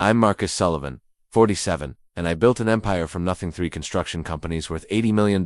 I'm Marcus Sullivan, 47, and I built an empire from nothing, 3 construction companies worth $80 million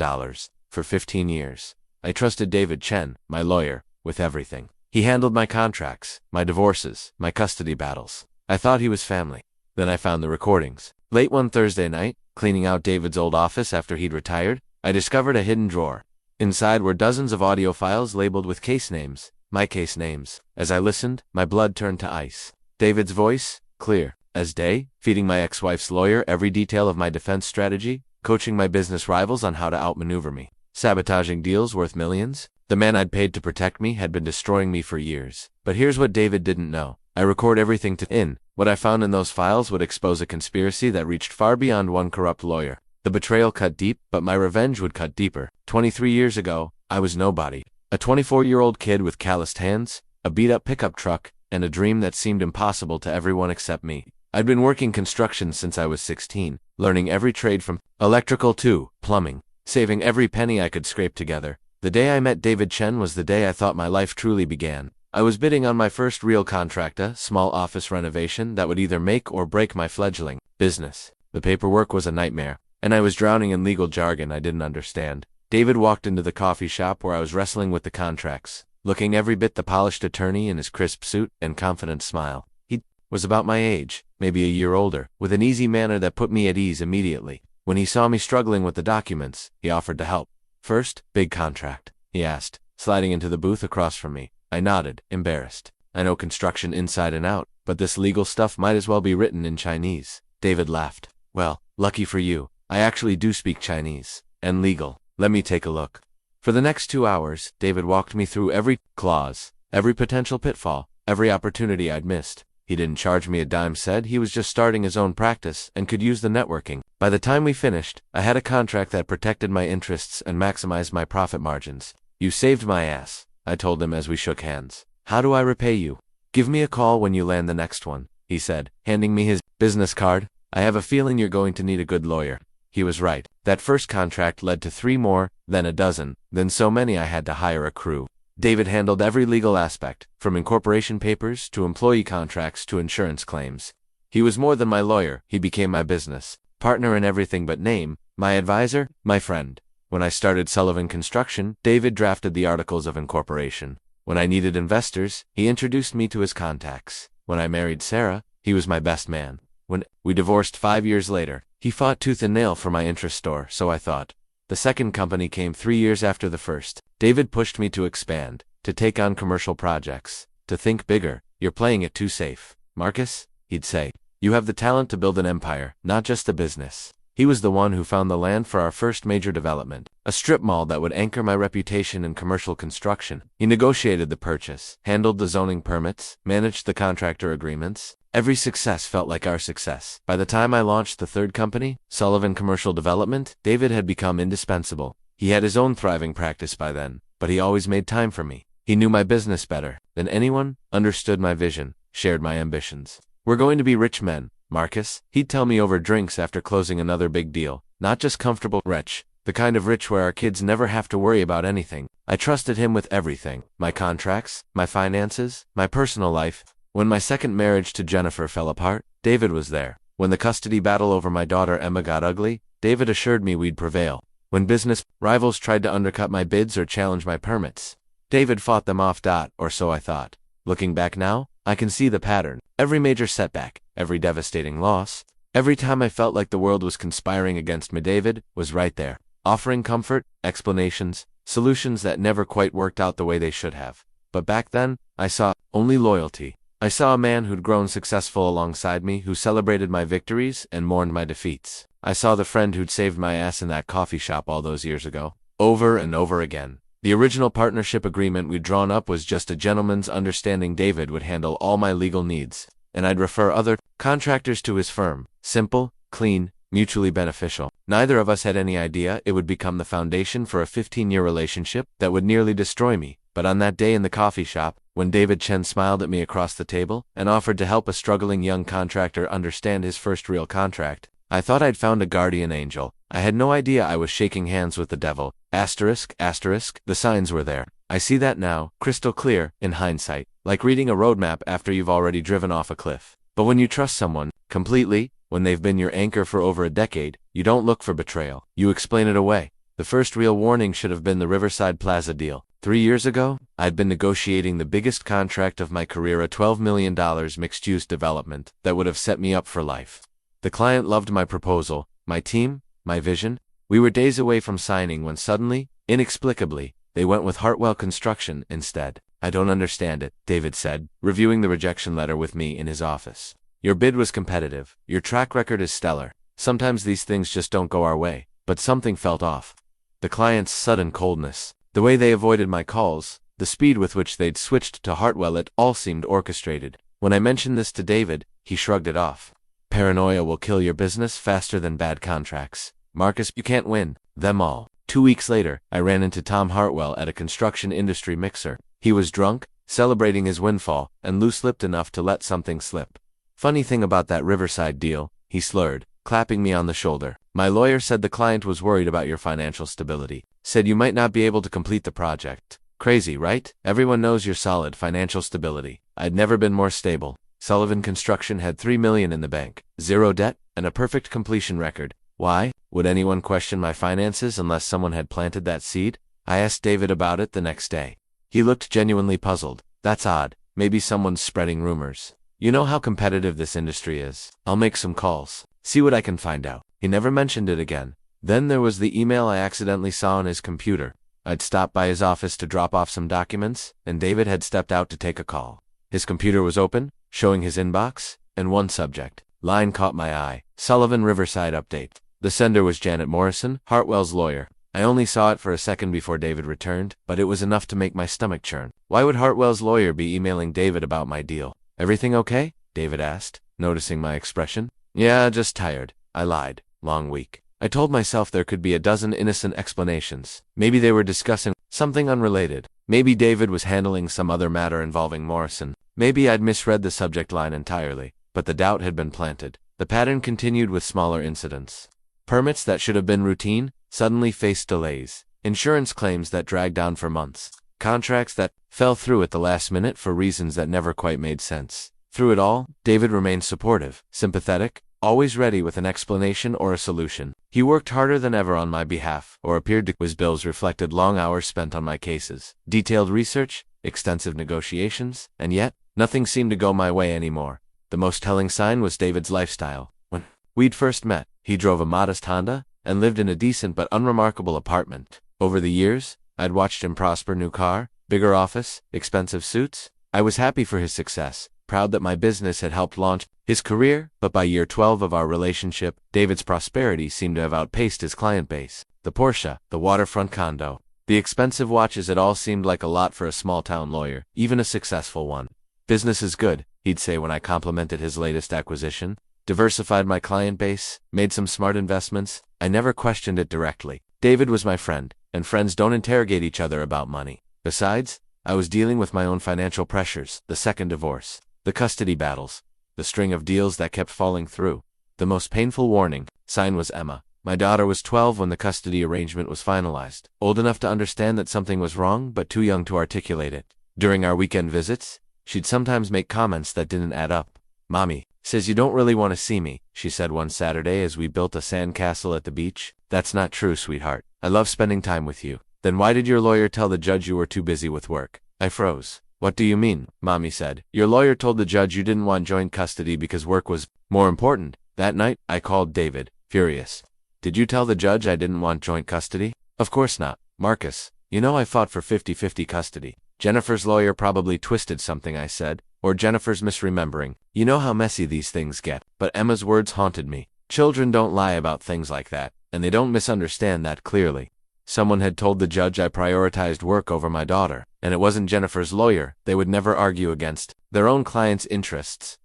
for 15 years. I trusted David Chen, my lawyer, with everything. He handled my contracts, my divorces, my custody battles. I thought he was family. Then I found the recordings. Late one Thursday night, cleaning out David's old office after he'd retired, I discovered a hidden drawer. Inside were dozens of audio files labeled with case names, my case names. As I listened, my blood turned to ice. David's voice, clear as day, feeding my ex-wife's lawyer every detail of my defense strategy, coaching my business rivals on how to outmaneuver me, sabotaging deals worth millions. The man I'd paid to protect me had been destroying me for years. But here's what David didn't know. I record everything to what I found in those files would expose a conspiracy that reached far beyond one corrupt lawyer. The betrayal cut deep, but my revenge would cut deeper. 23 years ago, I was nobody. A 24-year-old kid with calloused hands, a beat-up pickup truck, and a dream that seemed impossible to everyone except me. I'd been working construction since I was 16, learning every trade from electrical to plumbing, saving every penny I could scrape together. The day I met David Chen was the day I thought my life truly began. I was bidding on my first real contract, a small office renovation that would either make or break my fledgling business. The paperwork was a nightmare, and I was drowning in legal jargon I didn't understand. David walked into the coffee shop where I was wrestling with the contracts, looking every bit the polished attorney in his crisp suit and confident smile. He was about my age, maybe a year older, with an easy manner that put me at ease immediately. When he saw me struggling with the documents, he offered to help. "First, big contract?" he asked, sliding into the booth across from me. I nodded, embarrassed. "I know construction inside and out, but this legal stuff might as well be written in Chinese." David laughed. "Well, lucky for you, I actually do speak Chinese. And legal. Let me take a look." For the next 2 hours, David walked me through every clause, every potential pitfall, every opportunity I'd missed. He didn't charge me a dime, said he was just starting his own practice and could use the networking. By the time we finished, I had a contract that protected my interests and maximized my profit margins. "You saved my ass," I told him as we shook hands. "How do I repay you?" "Give me a call when you land the next one," he said, handing me his business card. "I have a feeling you're going to need a good lawyer." He was right. That first contract led to 3 more, then a dozen, then so many I had to hire a crew. David handled every legal aspect, from incorporation papers to employee contracts to insurance claims. He was more than my lawyer, he became my business partner in everything but name, my advisor, my friend. When I started Sullivan Construction, David drafted the articles of incorporation. When I needed investors, he introduced me to his contacts. When I married Sarah, he was my best man. When we divorced 5 years later, he fought tooth and nail for my interest store, so I thought. The second company came 3 years after the first. David pushed me to expand, to take on commercial projects, to think bigger. "You're playing it too safe, Marcus," he'd say. "You have the talent to build an empire, not just a business." He was the one who found the land for our first major development, a strip mall that would anchor my reputation in commercial construction. He negotiated the purchase, handled the zoning permits, managed the contractor agreements. Every success felt like our success. By the time I launched the third company, Sullivan Commercial Development, David had become indispensable. He had his own thriving practice by then, but he always made time for me. He knew my business better than anyone, understood my vision, shared my ambitions. "We're going to be rich men, Marcus," he'd tell me over drinks after closing another big deal. "Not just comfortable rich, the kind of rich where our kids never have to worry about anything." I trusted him with everything. My contracts, my finances, my personal life. When my second marriage to Jennifer fell apart, David was there. When the custody battle over my daughter Emma got ugly, David assured me we'd prevail. When business rivals tried to undercut my bids or challenge my permits, David fought them off. Or so I thought. Looking back now, I can see the pattern. Every major setback, every devastating loss, every time I felt like the world was conspiring against me, David was right there, offering comfort, explanations, solutions that never quite worked out the way they should have. But back then, I saw only loyalty. I saw a man who'd grown successful alongside me, who celebrated my victories and mourned my defeats. I saw the friend who'd saved my ass in that coffee shop all those years ago, over and over again. The original partnership agreement we'd drawn up was just a gentleman's understanding. David would handle all my legal needs, and I'd refer other contractors to his firm. Simple, clean, mutually beneficial. Neither of us had any idea it would become the foundation for a 15-year relationship that would nearly destroy me. But on that day in the coffee shop, when David Chen smiled at me across the table and offered to help a struggling young contractor understand his first real contract, I thought I'd found a guardian angel. I had no idea I was shaking hands with the devil. Asterisk, asterisk, the signs were there. I see that now, crystal clear, in hindsight, like reading a roadmap after you've already driven off a cliff. But when you trust someone, Completely. When they've been your anchor for over a decade, you don't look for betrayal. You explain it away. The first real warning should have been the Riverside Plaza deal. 3 years ago, I'd been negotiating the biggest contract of my career, a $12 million mixed-use development that would have set me up for life. The client loved my proposal, my team, my vision. We were days away from signing when suddenly, inexplicably, they went with Hartwell Construction instead. I don't understand it, David said, reviewing the rejection letter with me in his office. Your bid was competitive. Your track record is stellar. Sometimes these things just don't go our way, but something felt off. The client's sudden coldness, the way they avoided my calls, the speed with which they'd switched to Hartwell, it all seemed orchestrated. When I mentioned this to David, he shrugged it off. Paranoia will kill your business faster than bad contracts. Marcus, you can't win them all. 2 weeks later, I ran into Tom Hartwell at a construction industry mixer. He was drunk, celebrating his windfall, and loose-lipped enough to let something slip. Funny thing about that Riverside deal, he slurred, clapping me on the shoulder. My lawyer said the client was worried about your financial stability. Said you might not be able to complete the project. Crazy, right? Everyone knows your solid financial stability. I'd never been more stable. Sullivan Construction had $3 million in the bank, 0 debt, and a perfect completion record. Why? Would anyone question my finances unless someone had planted that seed? I asked David about it the next day. He looked genuinely puzzled. That's odd. Maybe someone's spreading rumors. You know how competitive this industry is. I'll make some calls. See what I can find out. He never mentioned it again. Then there was the email I accidentally saw on his computer. I'd stopped by his office to drop off some documents, and David had stepped out to take a call. His computer was open, showing his inbox, and one subject line caught my eye. Sullivan Riverside update. The sender was Janet Morrison, Hartwell's lawyer. I only saw it for a second before David returned, but it was enough to make my stomach churn. Why would Hartwell's lawyer be emailing David about my deal? Everything okay? David asked, noticing my expression. Yeah, just tired. I lied. Long week. I told myself there could be a dozen innocent explanations. Maybe they were discussing something unrelated. Maybe David was handling some other matter involving Morrison. Maybe I'd misread the subject line entirely, but the doubt had been planted. The pattern continued with smaller incidents. Permits that should have been routine suddenly faced delays. Insurance claims that dragged on for months. Contracts that fell through at the last minute for reasons that never quite made sense. Through it all, David remained supportive, sympathetic, always ready with an explanation or a solution. He worked harder than ever on my behalf, or appeared to. His bills reflected long hours spent on my cases, detailed research, extensive negotiations, and yet, nothing seemed to go my way anymore. The most telling sign was David's lifestyle. When we'd first met, he drove a modest Honda and lived in a decent but unremarkable apartment. Over the years, I'd watched him prosper: new car, bigger office, expensive suits. I was happy for his success, proud that my business had helped launch his career, but by year 12 of our relationship, David's prosperity seemed to have outpaced his client base. The Porsche, the waterfront condo, the expensive watches, it all seemed like a lot for a small-town lawyer, even a successful one. Business is good, he'd say when I complimented his latest acquisition. Diversified my client base, made some smart investments. I never questioned it directly. David was my friend, and friends don't interrogate each other about money. Besides, I was dealing with my own financial pressures, the second divorce, the custody battles, the string of deals that kept falling through. The most painful warning sign was Emma. My daughter was 12 when the custody arrangement was finalized, old enough to understand that something was wrong but too young to articulate it. During our weekend visits, she'd sometimes make comments that didn't add up. Mommy says you don't really want to see me, she said one Saturday as we built a sandcastle at the beach. That's not true, sweetheart. I love spending time with you. Then why did your lawyer tell the judge you were too busy with work? I froze. What do you mean? Mommy said. Your lawyer told the judge you didn't want joint custody because work was more important. That night, I called David, furious. Did you tell the judge I didn't want joint custody? Of course not. Marcus, you know I fought for 50-50 custody. Jennifer's lawyer probably twisted something I said, or Jennifer's misremembering. You know how messy these things get. But Emma's words haunted me. Children don't lie about things like that, and they don't misunderstand that clearly. Someone had told the judge I prioritized work over my daughter, and it wasn't Jennifer's lawyer. They would never argue against their own client's interests.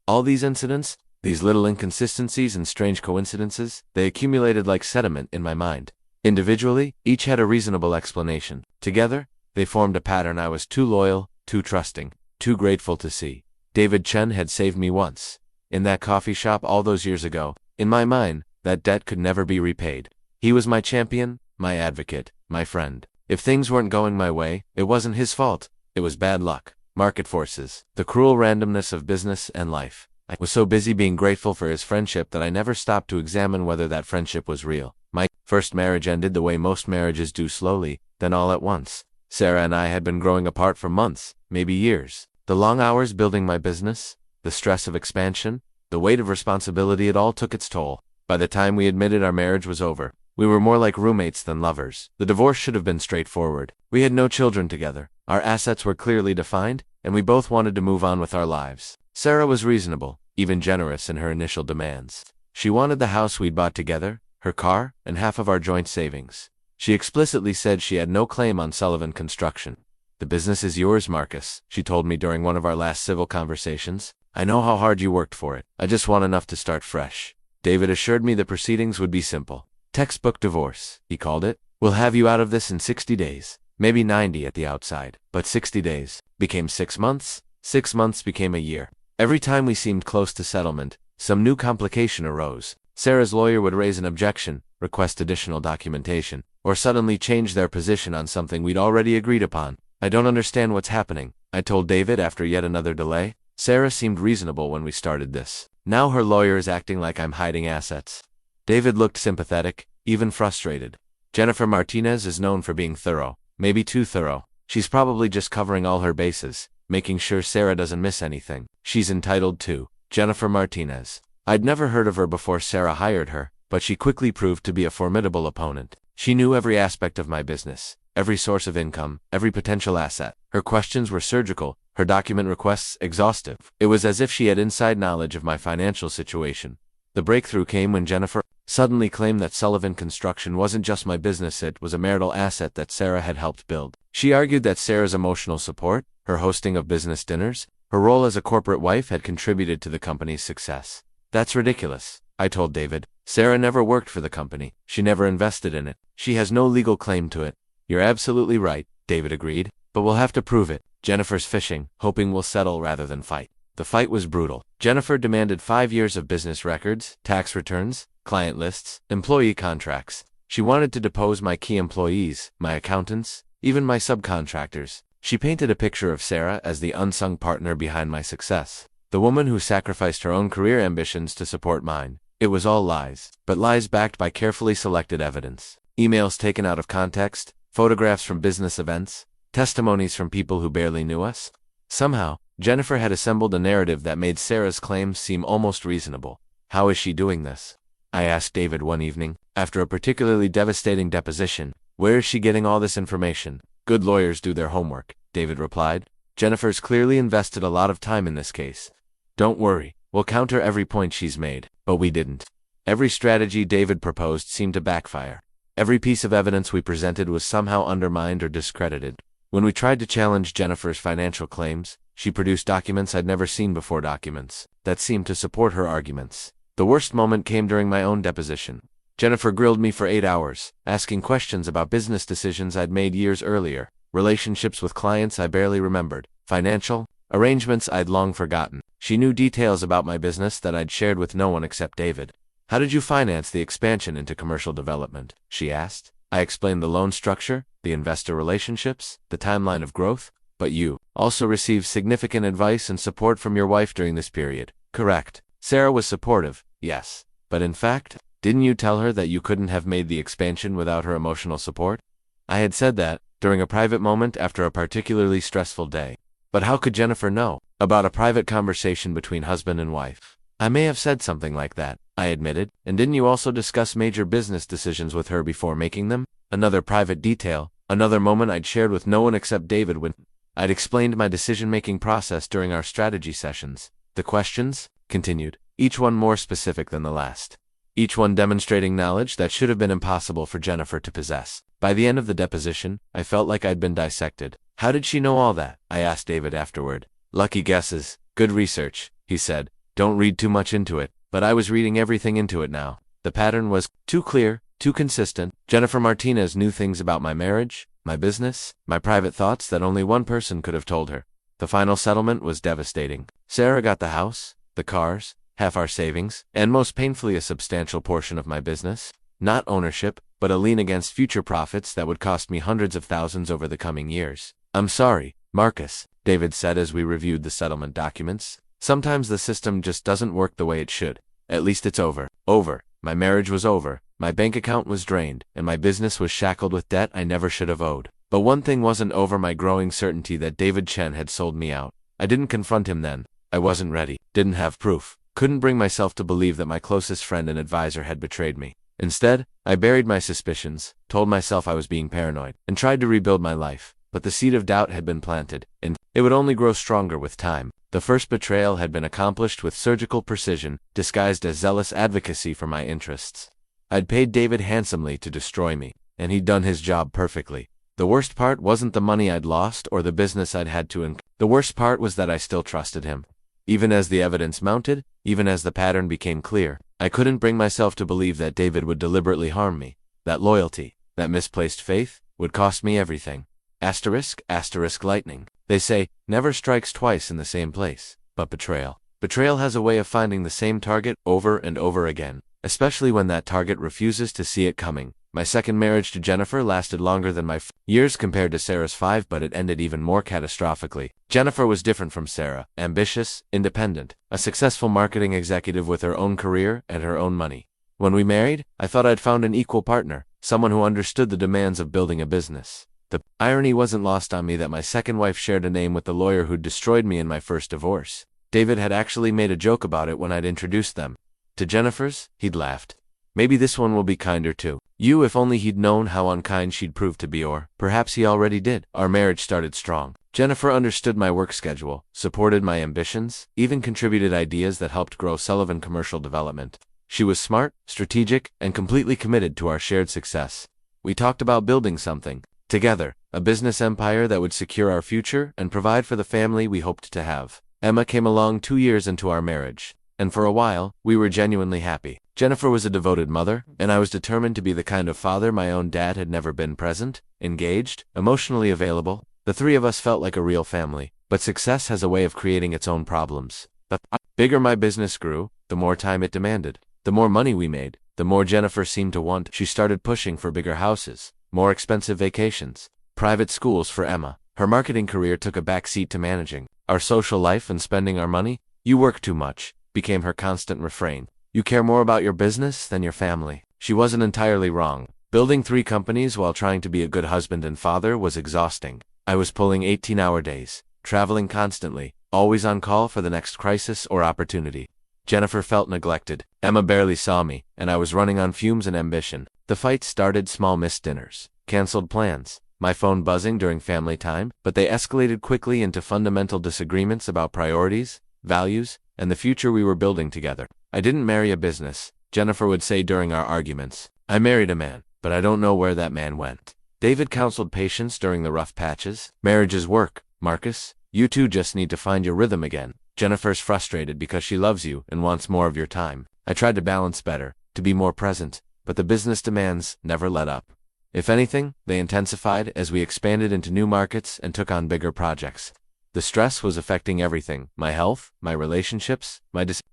All these incidents, these little inconsistencies and strange coincidences, they accumulated like sediment in my mind. Individually, each had a reasonable explanation. Together, they formed a pattern. I was too loyal, too trusting, too grateful to see. David Chen had saved me once. In that coffee shop all those years ago. In my mind, that debt could never be repaid. He was my champion, my advocate, my friend. If things weren't going my way, it wasn't his fault. It was bad luck, market forces, the cruel randomness of business and life. I was so busy being grateful for his friendship that I never stopped to examine whether that friendship was real. My first marriage ended the way most marriages do, slowly, then all at once. Sarah and I had been growing apart for months, maybe years. The long hours building my business, the stress of expansion, the weight of responsibility, it all took its toll. By the time we admitted our marriage was over, we were more like roommates than lovers. The divorce should have been straightforward. We had no children together. Our assets were clearly defined, and we both wanted to move on with our lives. Sarah was reasonable, even generous in her initial demands. She wanted the house we'd bought together, her car, and half of our joint savings. She explicitly said she had no claim on Sullivan Construction. "The business is yours, Marcus," she told me during one of our last civil conversations. "I know how hard you worked for it. I just want enough to start fresh." David assured me the proceedings would be simple. "Textbook divorce," he called it. "We'll have you out of this in 60 days. Maybe 90 at the outside. But 60 days became 6 months. 6 months became a year. Every time we seemed close to settlement, some new complication arose. Sarah's lawyer would raise an objection, request additional documentation, or suddenly change their position on something we'd already agreed upon. "I don't understand what's happening," I told David after yet another delay. "Sarah seemed reasonable when we started this. Now her lawyer is acting like I'm hiding assets." David looked sympathetic, even frustrated. "Jennifer Martinez is known for being thorough, maybe too thorough. She's probably just covering all her bases, making sure Sarah doesn't miss anything. She's entitled to." Jennifer Martinez. I'd never heard of her before Sarah hired her, but she quickly proved to be a formidable opponent. She knew every aspect of my business, every source of income, every potential asset. Her questions were surgical, her document requests exhaustive. It was as if she had inside knowledge of my financial situation. The breakthrough came when Jennifer suddenly claimed that Sullivan Construction wasn't just my business, it was a marital asset that Sarah had helped build. She argued that Sarah's emotional support, her hosting of business dinners, her role as a corporate wife had contributed to the company's success. "That's ridiculous," I told David. "Sarah never worked for the company. She never invested in it. She has no legal claim to it." "You're absolutely right," David agreed. "But we'll have to prove it." Jennifer's fishing, hoping we'll settle rather than fight. The fight was brutal. Jennifer demanded 5 years of business records, tax returns, client lists, employee contracts. She wanted to depose my key employees, my accountants, even my subcontractors. She painted a picture of Sarah as the unsung partner behind my success, the woman who sacrificed her own career ambitions to support mine. It was all lies, but lies backed by carefully selected evidence. Emails taken out of context, photographs from business events, testimonies from people who barely knew us. Somehow, Jennifer had assembled a narrative that made Sarah's claims seem almost reasonable. "How is she doing this?" I asked David one evening, after a particularly devastating deposition. "Where is she getting all this information?" "Good lawyers do their homework," David replied. "Jennifer's clearly invested a lot of time in this case. Don't worry, we'll counter every point she's made." But we didn't. Every strategy David proposed seemed to backfire. Every piece of evidence we presented was somehow undermined or discredited. When we tried to challenge Jennifer's financial claims, she produced documents I'd never seen before, documents that seemed to support her arguments. The worst moment came during my own deposition. Jennifer grilled me for 8 hours, asking questions about business decisions I'd made years earlier, relationships with clients I barely remembered, financial arrangements I'd long forgotten. She knew details about my business that I'd shared with no one except David. "How did you finance the expansion into commercial development?" she asked. I explained the loan structure, the investor relationships, the timeline of growth. "But you also received significant advice and support from your wife during this period." "Correct. Sarah was supportive, yes. But in fact, didn't you tell her that you couldn't have made the expansion without her emotional support?" I had said that, during a private moment after a particularly stressful day. But how could Jennifer know about a private conversation between husband and wife? "I may have said something like that," I admitted. "And didn't you also discuss major business decisions with her before making them?" Another private detail, another moment I'd shared with no one except David when I'd explained my decision-making process during our strategy sessions. "The questions," continued, "each one more specific than the last. Each one demonstrating knowledge that should have been impossible for Jennifer to possess." By the end of the deposition, I felt like I'd been dissected. "How did she know all that?" I asked David afterward. "Lucky guesses, good research," he said. "Don't read too much into it." But I was reading everything into it now. The pattern was too clear, too consistent. Jennifer Martinez knew things about my marriage, my business, my private thoughts that only one person could have told her. The final settlement was devastating. Sarah got the house, the cars, half our savings, and most painfully a substantial portion of my business. Not ownership, but a lien against future profits that would cost me hundreds of thousands over the coming years. "I'm sorry, Marcus," David said as we reviewed the settlement documents. Sometimes the system just doesn't work the way it should. At least it's over. Over. My marriage was over. My bank account was drained, and my business was shackled with debt I never should have owed. But one thing wasn't over: my growing certainty that David Chen had sold me out. I didn't confront him then. I wasn't ready. Didn't have proof. Couldn't bring myself to believe that my closest friend and advisor had betrayed me. Instead, I buried my suspicions, told myself I was being paranoid, and tried to rebuild my life. But the seed of doubt had been planted, and it would only grow stronger with time. The first betrayal had been accomplished with surgical precision, disguised as zealous advocacy for my interests. I'd paid David handsomely to destroy me, and he'd done his job perfectly. The worst part wasn't the money I'd lost or the business I'd had to incur. The worst part was that I still trusted him. Even as the evidence mounted, even as the pattern became clear, I couldn't bring myself to believe that David would deliberately harm me. That loyalty, that misplaced faith, would cost me everything. Asterisk, asterisk, lightning. They say, never strikes twice in the same place. But betrayal. Betrayal has a way of finding the same target over and over again, especially when that target refuses to see it coming. My second marriage to Jennifer lasted longer than my years compared to Sarah's 5, but it ended even more catastrophically. Jennifer was different from Sarah, ambitious, independent, a successful marketing executive with her own career and her own money. When we married, I thought I'd found an equal partner, someone who understood the demands of building a business. The irony wasn't lost on me that my second wife shared a name with the lawyer who'd destroyed me in my first divorce. David had actually made a joke about it when I'd introduced them. To Jennifer's, he'd laughed. Maybe this one will be kinder too. If only he'd known how unkind she'd proved to be, or perhaps he already did. Our marriage started strong. Jennifer understood my work schedule, supported my ambitions, even contributed ideas that helped grow Sullivan commercial development. She was smart, strategic, and completely committed to our shared success. We talked about building something together, a business empire that would secure our future and provide for the family we hoped to have. Emma came along 2 years into our marriage, and for a while, we were genuinely happy. Jennifer was a devoted mother, and I was determined to be the kind of father my own dad had never been: present, engaged, emotionally available. The three of us felt like a real family, but success has a way of creating its own problems. The bigger my business grew, the more time it demanded. The more money we made, the more Jennifer seemed to want. She started pushing for bigger houses, more expensive vacations, private schools for Emma. Her marketing career took a back seat to managing our social life and spending our money. "You work too much," became her constant refrain. "You care more about your business than your family." She wasn't entirely wrong. Building 3 companies while trying to be a good husband and father was exhausting. I was pulling 18-hour days, traveling constantly, always on call for the next crisis or opportunity. Jennifer felt neglected. Emma barely saw me, and I was running on fumes and ambition. The fight started: small missed dinners, canceled plans, my phone buzzing during family time, but they escalated quickly into fundamental disagreements about priorities, values, and the future we were building together. "I didn't marry a business," Jennifer would say during our arguments. "I married a man, but I don't know where that man went." David counseled patience during the rough patches. "Marriage is work, Marcus. You two just need to find your rhythm again." Jennifer's frustrated because she loves you and wants more of your time. I tried to balance better, to be more present, but the business demands never let up. If anything, they intensified as we expanded into new markets and took on bigger projects. The stress was affecting everything: my health, my relationships,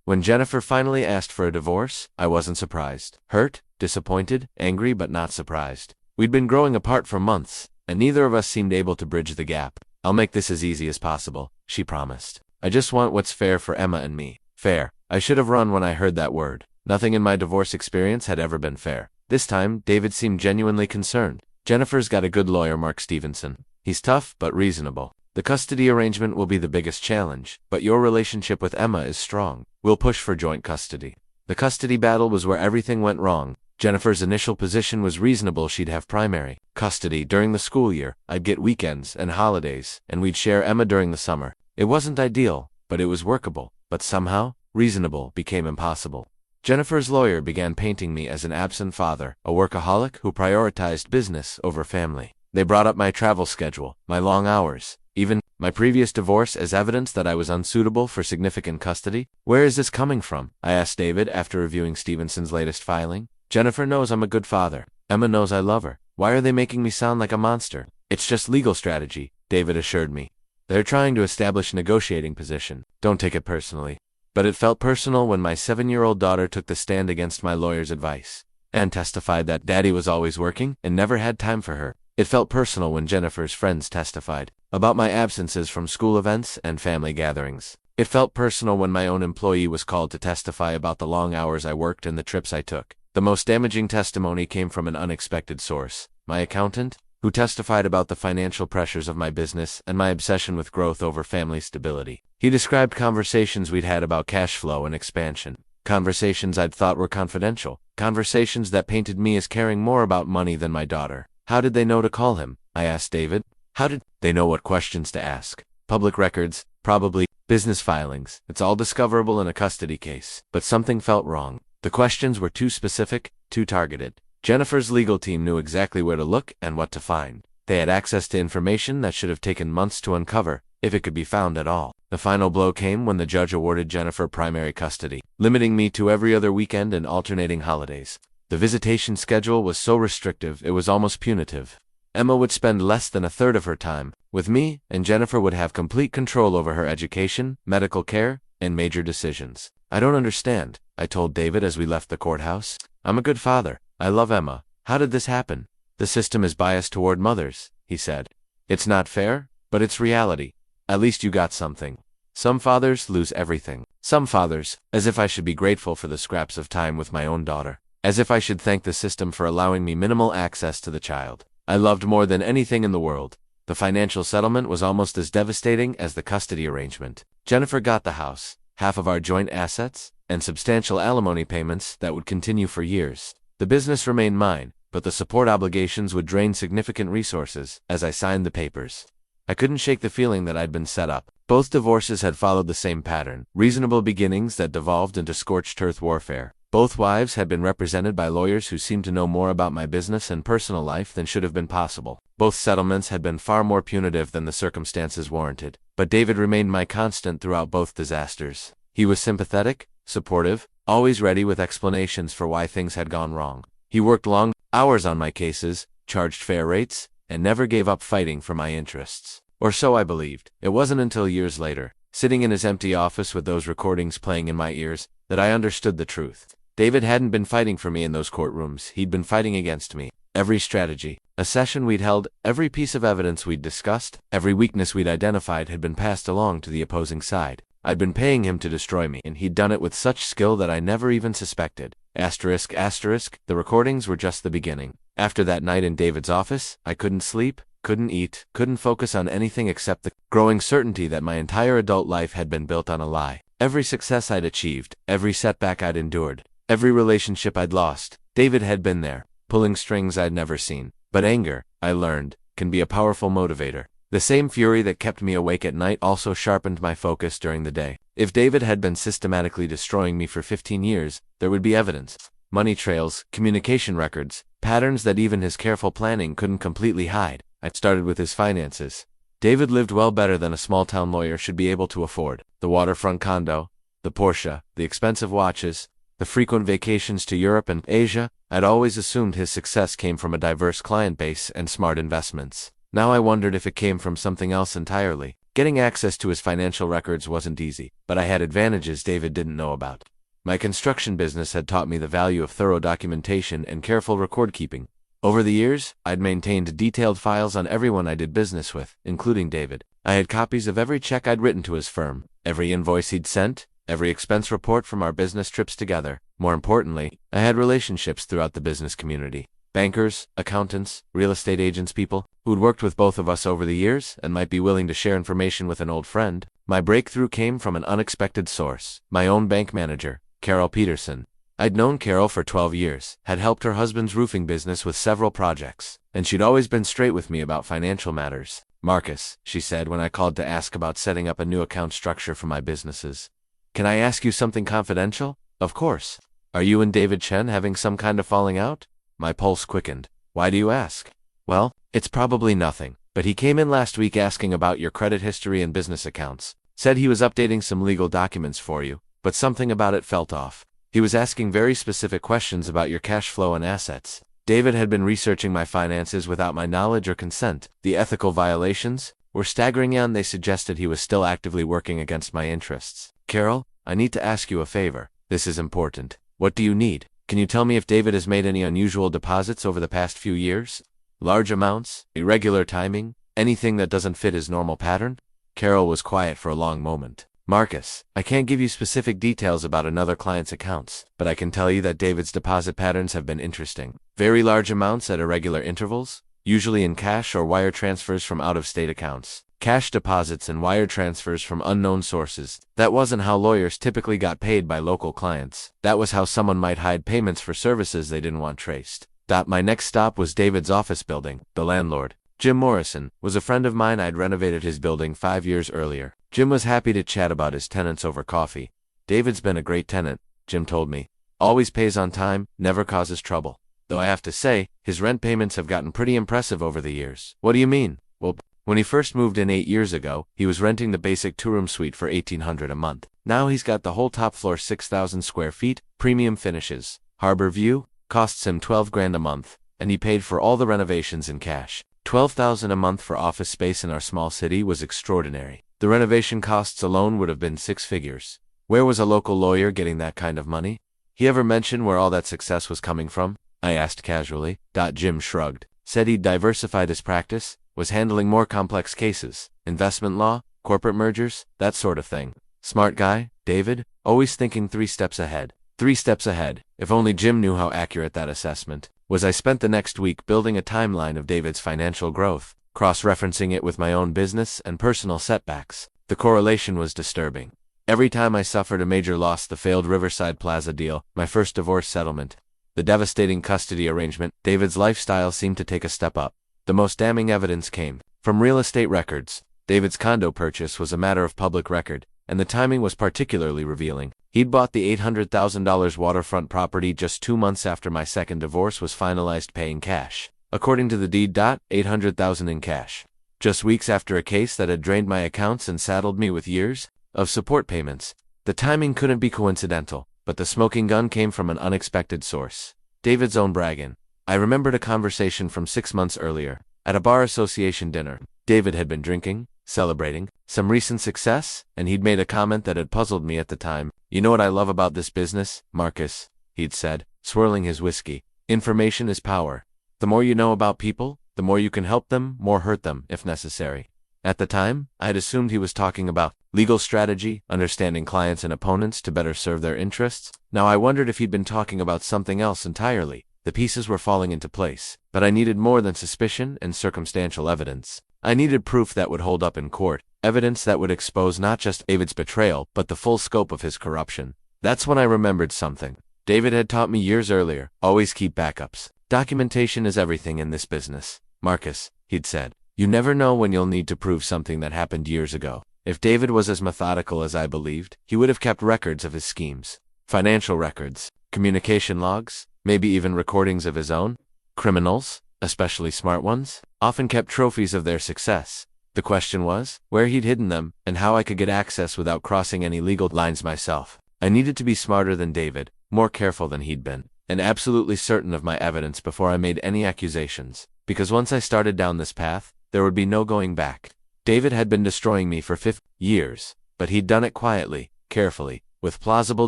When Jennifer finally asked for a divorce, I wasn't surprised. Hurt, disappointed, angry, but not surprised. We'd been growing apart for months, and neither of us seemed able to bridge the gap. "I'll make this as easy as possible," she promised. "I just want what's fair for Emma and me." Fair. I should have run when I heard that word. Nothing in my divorce experience had ever been fair. This time, David seemed genuinely concerned. "Jennifer's got a good lawyer, Mark Stevenson. He's tough, but reasonable. The custody arrangement will be the biggest challenge, but your relationship with Emma is strong. We'll push for joint custody." The custody battle was where everything went wrong. Jennifer's initial position was reasonable: she'd have primary custody during the school year, I'd get weekends and holidays, and we'd share Emma during the summer. It wasn't ideal, but it was workable. But somehow, reasonable became impossible. Jennifer's lawyer began painting me as an absent father, a workaholic who prioritized business over family. They brought up my travel schedule, my long hours, even my previous divorce as evidence that I was unsuitable for significant custody. "Where is this coming from?" I asked David after reviewing Stevenson's latest filing. "Jennifer knows I'm a good father. Emma knows I love her. Why are they making me sound like a monster?" "It's just legal strategy," David assured me. "They're trying to establish a negotiating position. Don't take it personally." But it felt personal when my 7-year-old daughter took the stand against my lawyer's advice and testified that Daddy was always working and never had time for her. It felt personal when Jennifer's friends testified about my absences from school events and family gatherings. It felt personal when my own employee was called to testify about the long hours I worked and the trips I took. The most damaging testimony came from an unexpected source, my accountant, who testified about the financial pressures of my business and my obsession with growth over family stability. He described conversations we'd had about cash flow and expansion. Conversations I'd thought were confidential. Conversations that painted me as caring more about money than my daughter. How did they know to call him? I asked David. How did they know what questions to ask? Public records, probably. Business filings. It's all discoverable in a custody case. But something felt wrong. The questions were too specific, too targeted. Jennifer's legal team knew exactly where to look and what to find. They had access to information that should have taken months to uncover, if it could be found at all. The final blow came when the judge awarded Jennifer primary custody, limiting me to every other weekend and alternating holidays. The visitation schedule was so restrictive it was almost punitive. Emma would spend less than a third of her time with me, and Jennifer would have complete control over her education, medical care, and major decisions. I don't understand, I told David as we left the courthouse. I'm a good father. I love Emma. How did this happen? The system is biased toward mothers, he said. It's not fair, but it's reality. At least you got something. Some fathers lose everything. Some fathers, as if I should be grateful for the scraps of time with my own daughter. As if I should thank the system for allowing me minimal access to the child I loved more than anything in the world. The financial settlement was almost as devastating as the custody arrangement. Jennifer got the house, half of our joint assets, and substantial alimony payments that would continue for years. The business remained mine, but the support obligations would drain significant resources as I signed the papers. I couldn't shake the feeling that I'd been set up. Both divorces had followed the same pattern, reasonable beginnings that devolved into scorched earth warfare. Both wives had been represented by lawyers who seemed to know more about my business and personal life than should have been possible. Both settlements had been far more punitive than the circumstances warranted. But David remained my constant throughout both disasters. He was sympathetic, supportive, always ready with explanations for why things had gone wrong. He worked long hours on my cases, charged fair rates, and never gave up fighting for my interests. Or so I believed. It wasn't until years later, sitting in his empty office with those recordings playing in my ears, that I understood the truth. David hadn't been fighting for me in those courtrooms. He'd been fighting against me. Every strategy, a session we'd held, every piece of evidence we'd discussed, every weakness we'd identified had been passed along to the opposing side. I'd been paying him to destroy me, and he'd done it with such skill that I never even suspected. Asterisk, asterisk, the recordings were just the beginning. After that night in David's office, I couldn't sleep, couldn't eat, couldn't focus on anything except the growing certainty that my entire adult life had been built on a lie. Every success I'd achieved, every setback I'd endured, every relationship I'd lost, David had been there, pulling strings I'd never seen. But anger, I learned, can be a powerful motivator. The same fury that kept me awake at night also sharpened my focus during the day. If David had been systematically destroying me for 15 years, there would be evidence. Money trails, communication records, patterns that even his careful planning couldn't completely hide. I started with his finances. David lived well better than a small-town lawyer should be able to afford. The waterfront condo, the Porsche, the expensive watches, the frequent vacations to Europe and Asia. I'd always assumed his success came from a diverse client base and smart investments. Now I wondered if it came from something else entirely. Getting access to his financial records wasn't easy, but I had advantages David didn't know about. My construction business had taught me the value of thorough documentation and careful record-keeping. Over the years, I'd maintained detailed files on everyone I did business with, including David. I had copies of every check I'd written to his firm, every invoice he'd sent, every expense report from our business trips together. More importantly, I had relationships throughout the business community. Bankers, accountants, real estate agents, people who'd worked with both of us over the years and might be willing to share information with an old friend. My breakthrough came from an unexpected source, my own bank manager, Carol Peterson. I'd known Carol for 12 years, had helped her husband's roofing business with several projects, and she'd always been straight with me about financial matters. Marcus, she said when I called to ask about setting up a new account structure for my businesses. Can I ask you something confidential? Of course. Are you and David Chen having some kind of falling out? My pulse quickened. Why do you ask? Well, it's probably nothing, but he came in last week asking about your credit history and business accounts. Said he was updating some legal documents for you, but something about it felt off. He was asking very specific questions about your cash flow and assets. David had been researching my finances without my knowledge or consent. The ethical violations were staggering, and they suggested he was still actively working against my interests. Carol, I need to ask you a favor. This is important. What do you need? Can you tell me if David has made any unusual deposits over the past few years? Large amounts? Irregular timing? Anything that doesn't fit his normal pattern? Carol was quiet for a long moment. Marcus, I can't give you specific details about another client's accounts, but I can tell you that David's deposit patterns have been interesting. Very large amounts at irregular intervals, usually in cash or wire transfers from out-of-state accounts. Cash deposits and wire transfers from unknown sources. That wasn't how lawyers typically got paid by local clients. That was how someone might hide payments for services they didn't want traced. My next stop was David's office building. The landlord, Jim Morrison, was a friend of mine. I'd renovated his building 5 years earlier. Jim was happy to chat about his tenants over coffee. David's been a great tenant, Jim told me. Always pays on time, never causes trouble. Though I have to say, his rent payments have gotten pretty impressive over the years. What do you mean? Well, when he first moved in 8 years ago, he was renting the basic two-room suite for $1,800 a month. Now he's got the whole top floor, 6,000 square feet, premium finishes, harbor view, costs him $12,000 a month, and he paid for all the renovations in cash. $12,000 a month for office space in our small city was extraordinary. The renovation costs alone would have been 6 figures. Where was a local lawyer getting that kind of money? He ever mention where all that success was coming from? I asked casually. Jim shrugged, said he'd diversified his practice, was handling more complex cases, investment law, corporate mergers, that sort of thing. Smart guy, David, always thinking 3 steps ahead. 3 steps ahead. If only Jim knew how accurate that assessment was. I spent the next week building a timeline of David's financial growth, cross-referencing it with my own business and personal setbacks. The correlation was disturbing. Every time I suffered a major loss, the failed Riverside Plaza deal, my first divorce settlement, the devastating custody arrangement, David's lifestyle seemed to take a step up. The most damning evidence came from real estate records. David's condo purchase was a matter of public record, and the timing was particularly revealing. He'd bought the $800,000 waterfront property just 2 months after my second divorce was finalized, paying cash. According to the deed, $800,000 in cash. Just weeks after a case that had drained my accounts and saddled me with years of support payments. The timing couldn't be coincidental, but the smoking gun came from an unexpected source. David's own bragging. I remembered a conversation from 6 months earlier, at a bar association dinner. David had been drinking, celebrating some recent success, and he'd made a comment that had puzzled me at the time. You know what I love about this business, Marcus, he'd said, swirling his whiskey. Information is power. The more you know about people, the more you can help them, more hurt them, if necessary. At the time, I had assumed he was talking about legal strategy, understanding clients and opponents to better serve their interests. Now I wondered if he'd been talking about something else entirely. The pieces were falling into place, but I needed more than suspicion and circumstantial evidence. I needed proof that would hold up in court, evidence that would expose not just David's betrayal, but the full scope of his corruption. That's when I remembered something David had taught me years earlier. Always keep backups. Documentation is everything in this business. Marcus, he'd said, you never know when you'll need to prove something that happened years ago. If David was as methodical as I believed, he would have kept records of his schemes. Financial records, communication logs, maybe even recordings of his own. Criminals, especially smart ones, often kept trophies of their success. The question was, where he'd hidden them, and how I could get access without crossing any legal lines myself. I needed to be smarter than David, more careful than he'd been, and absolutely certain of my evidence before I made any accusations, because once I started down this path, there would be no going back. David had been destroying me for 50 years, but he'd done it quietly, carefully, with plausible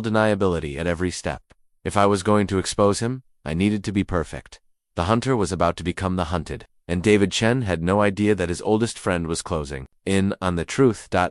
deniability at every step. If I was going to expose him, I needed to be perfect. The hunter was about to become the hunted, and David Chen had no idea that his oldest friend was closing in on the truth. The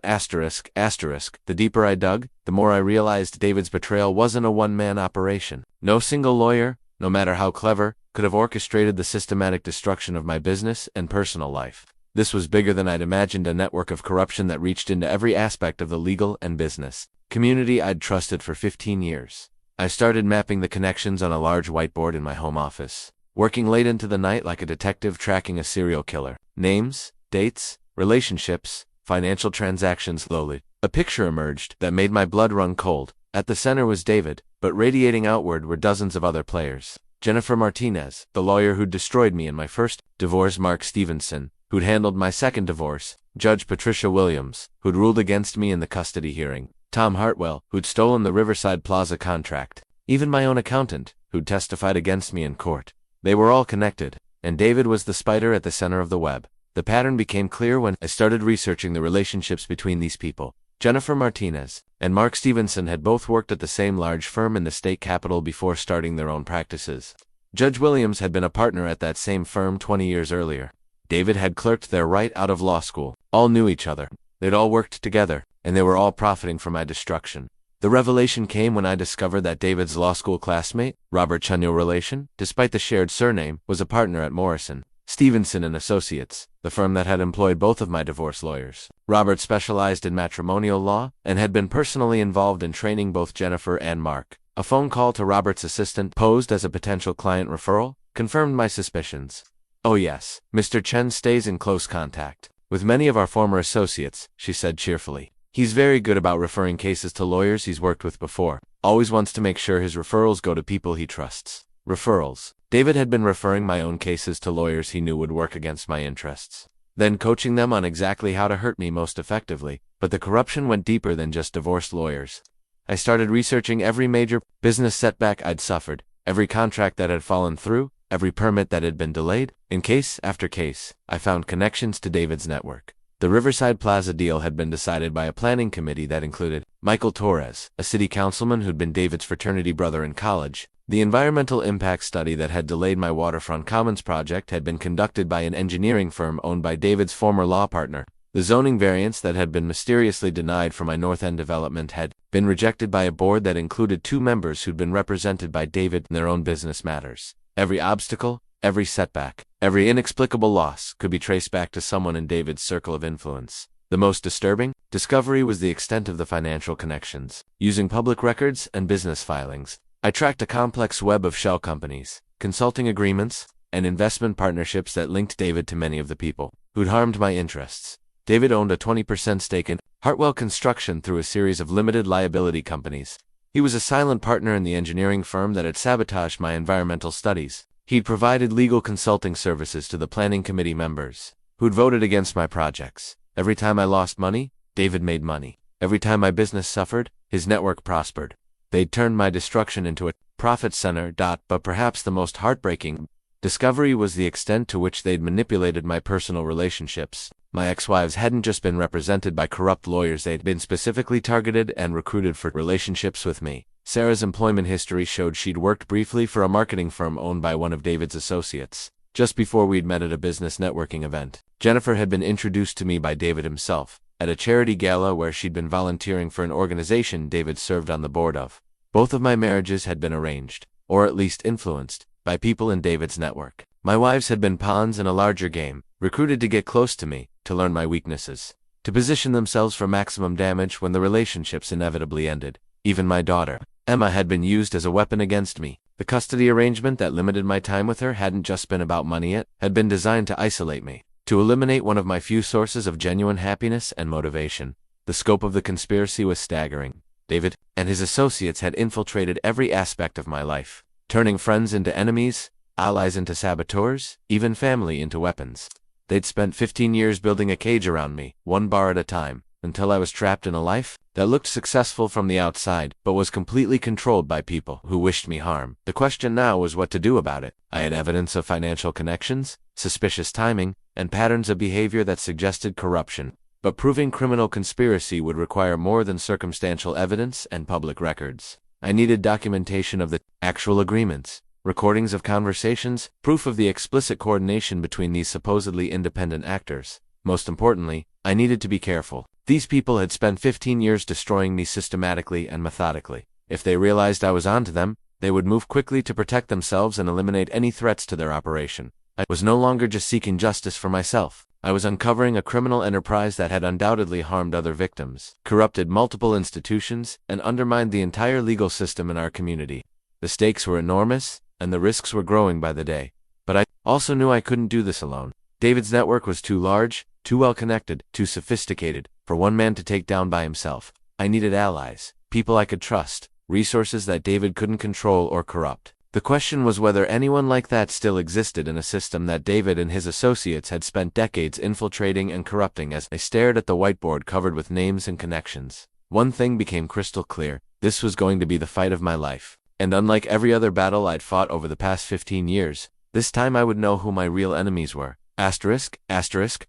deeper I dug, the more I realized David's betrayal wasn't a one-man operation. No single lawyer, no matter how clever, could have orchestrated the systematic destruction of my business and personal life. This was bigger than I'd imagined, a network of corruption that reached into every aspect of the legal and business community I'd trusted for 15 years. I started mapping the connections on a large whiteboard in my home office, working late into the night like a detective tracking a serial killer. Names, dates, relationships, financial transactions. Slowly, a picture emerged that made my blood run cold. At the center was David, but radiating outward were dozens of other players. Jennifer Martinez, the lawyer who'd destroyed me in my first divorce; Mark Stevenson, who'd handled my second divorce; Judge Patricia Williams, who'd ruled against me in the custody hearing; Tom Hartwell, who'd stolen the Riverside Plaza contract; even my own accountant, who'd testified against me in court. They were all connected, and David was the spider at the center of the web. The pattern became clear when I started researching the relationships between these people. Jennifer Martinez and Mark Stevenson had both worked at the same large firm in the state capitol before starting their own practices. Judge Williams had been a partner at that same firm 20 years earlier. David had clerked there right out of law school. All knew each other. They'd all worked together, and they were all profiting from my destruction. The revelation came when I discovered that David's law school classmate, Robert Chen, relation, despite the shared surname, was a partner at Morrison, Stevenson and Associates, the firm that had employed both of my divorce lawyers. Robert specialized in matrimonial law and had been personally involved in training both Jennifer and Mark. A phone call to Robert's assistant, posed as a potential client referral, confirmed my suspicions. "Oh yes, Mr. Chen stays in close contact with many of our former associates," she said cheerfully. "He's very good about referring cases to lawyers he's worked with before. Always wants to make sure his referrals go to people he trusts." Referrals. David had been referring my own cases to lawyers he knew would work against my interests, then coaching them on exactly how to hurt me most effectively. But the corruption went deeper than just divorced lawyers. I started researching every major business setback I'd suffered, every contract that had fallen through, every permit that had been delayed. In case after case, I found connections to David's network. The Riverside Plaza deal had been decided by a planning committee that included Michael Torres, a city councilman who'd been David's fraternity brother in college. The environmental impact study that had delayed my Waterfront Commons project had been conducted by an engineering firm owned by David's former law partner. The zoning variance that had been mysteriously denied for my North End development had been rejected by a board that included 2 members who'd been represented by David in their own business matters. Every obstacle, every setback, every inexplicable loss could be traced back to someone in David's circle of influence. The most disturbing discovery was the extent of the financial connections. Using public records and business filings, I tracked a complex web of shell companies, consulting agreements, and investment partnerships that linked David to many of the people who'd harmed my interests. David owned a 20% stake in Hartwell Construction through a series of limited liability companies. He was a silent partner in the engineering firm that had sabotaged my environmental studies. He'd provided legal consulting services to the planning committee members who'd voted against my projects. Every time I lost money, David made money. Every time my business suffered, his network prospered. They'd turned my destruction into a profit center. But perhaps the most heartbreaking discovery was the extent to which they'd manipulated my personal relationships. My ex-wives hadn't just been represented by corrupt lawyers, they'd been specifically targeted and recruited for relationships with me. Sarah's employment history showed she'd worked briefly for a marketing firm owned by one of David's associates, just before we'd met at a business networking event. Jennifer had been introduced to me by David himself, at a charity gala where she'd been volunteering for an organization David served on the board of. Both of my marriages had been arranged, or at least influenced, by people in David's network. My wives had been pawns in a larger game, recruited to get close to me, to learn my weaknesses, to position themselves for maximum damage when the relationships inevitably ended. Even my daughter, Emma, had been used as a weapon against me. The custody arrangement that limited my time with her hadn't just been about money, it had been designed to isolate me, to eliminate one of my few sources of genuine happiness and motivation. The scope of the conspiracy was staggering. David and his associates had infiltrated every aspect of my life, turning friends into enemies, allies into saboteurs, even family into weapons. They'd spent 15 years building a cage around me, one bar at a time, until I was trapped in a life that looked successful from the outside, but was completely controlled by people who wished me harm. The question now was what to do about it. I had evidence of financial connections, suspicious timing, and patterns of behavior that suggested corruption. But proving criminal conspiracy would require more than circumstantial evidence and public records. I needed documentation of the actual agreements, recordings of conversations, proof of the explicit coordination between these supposedly independent actors. Most importantly, I needed to be careful. These people had spent 15 years destroying me systematically and methodically. If they realized I was onto them, they would move quickly to protect themselves and eliminate any threats to their operation. I was no longer just seeking justice for myself. I was uncovering a criminal enterprise that had undoubtedly harmed other victims, corrupted multiple institutions, and undermined the entire legal system in our community. The stakes were enormous, and the risks were growing by the day. But I also knew I couldn't do this alone. David's network was too large, too well connected, too sophisticated, for one man to take down by himself. I needed allies, people I could trust, resources that David couldn't control or corrupt. The question was whether anyone like that still existed in a system that David and his associates had spent decades infiltrating and corrupting. As I stared at the whiteboard covered with names and connections, one thing became crystal clear: this was going to be the fight of my life. And unlike every other battle I'd fought over the past 15 years, this time I would know who my real enemies were. Asterisk,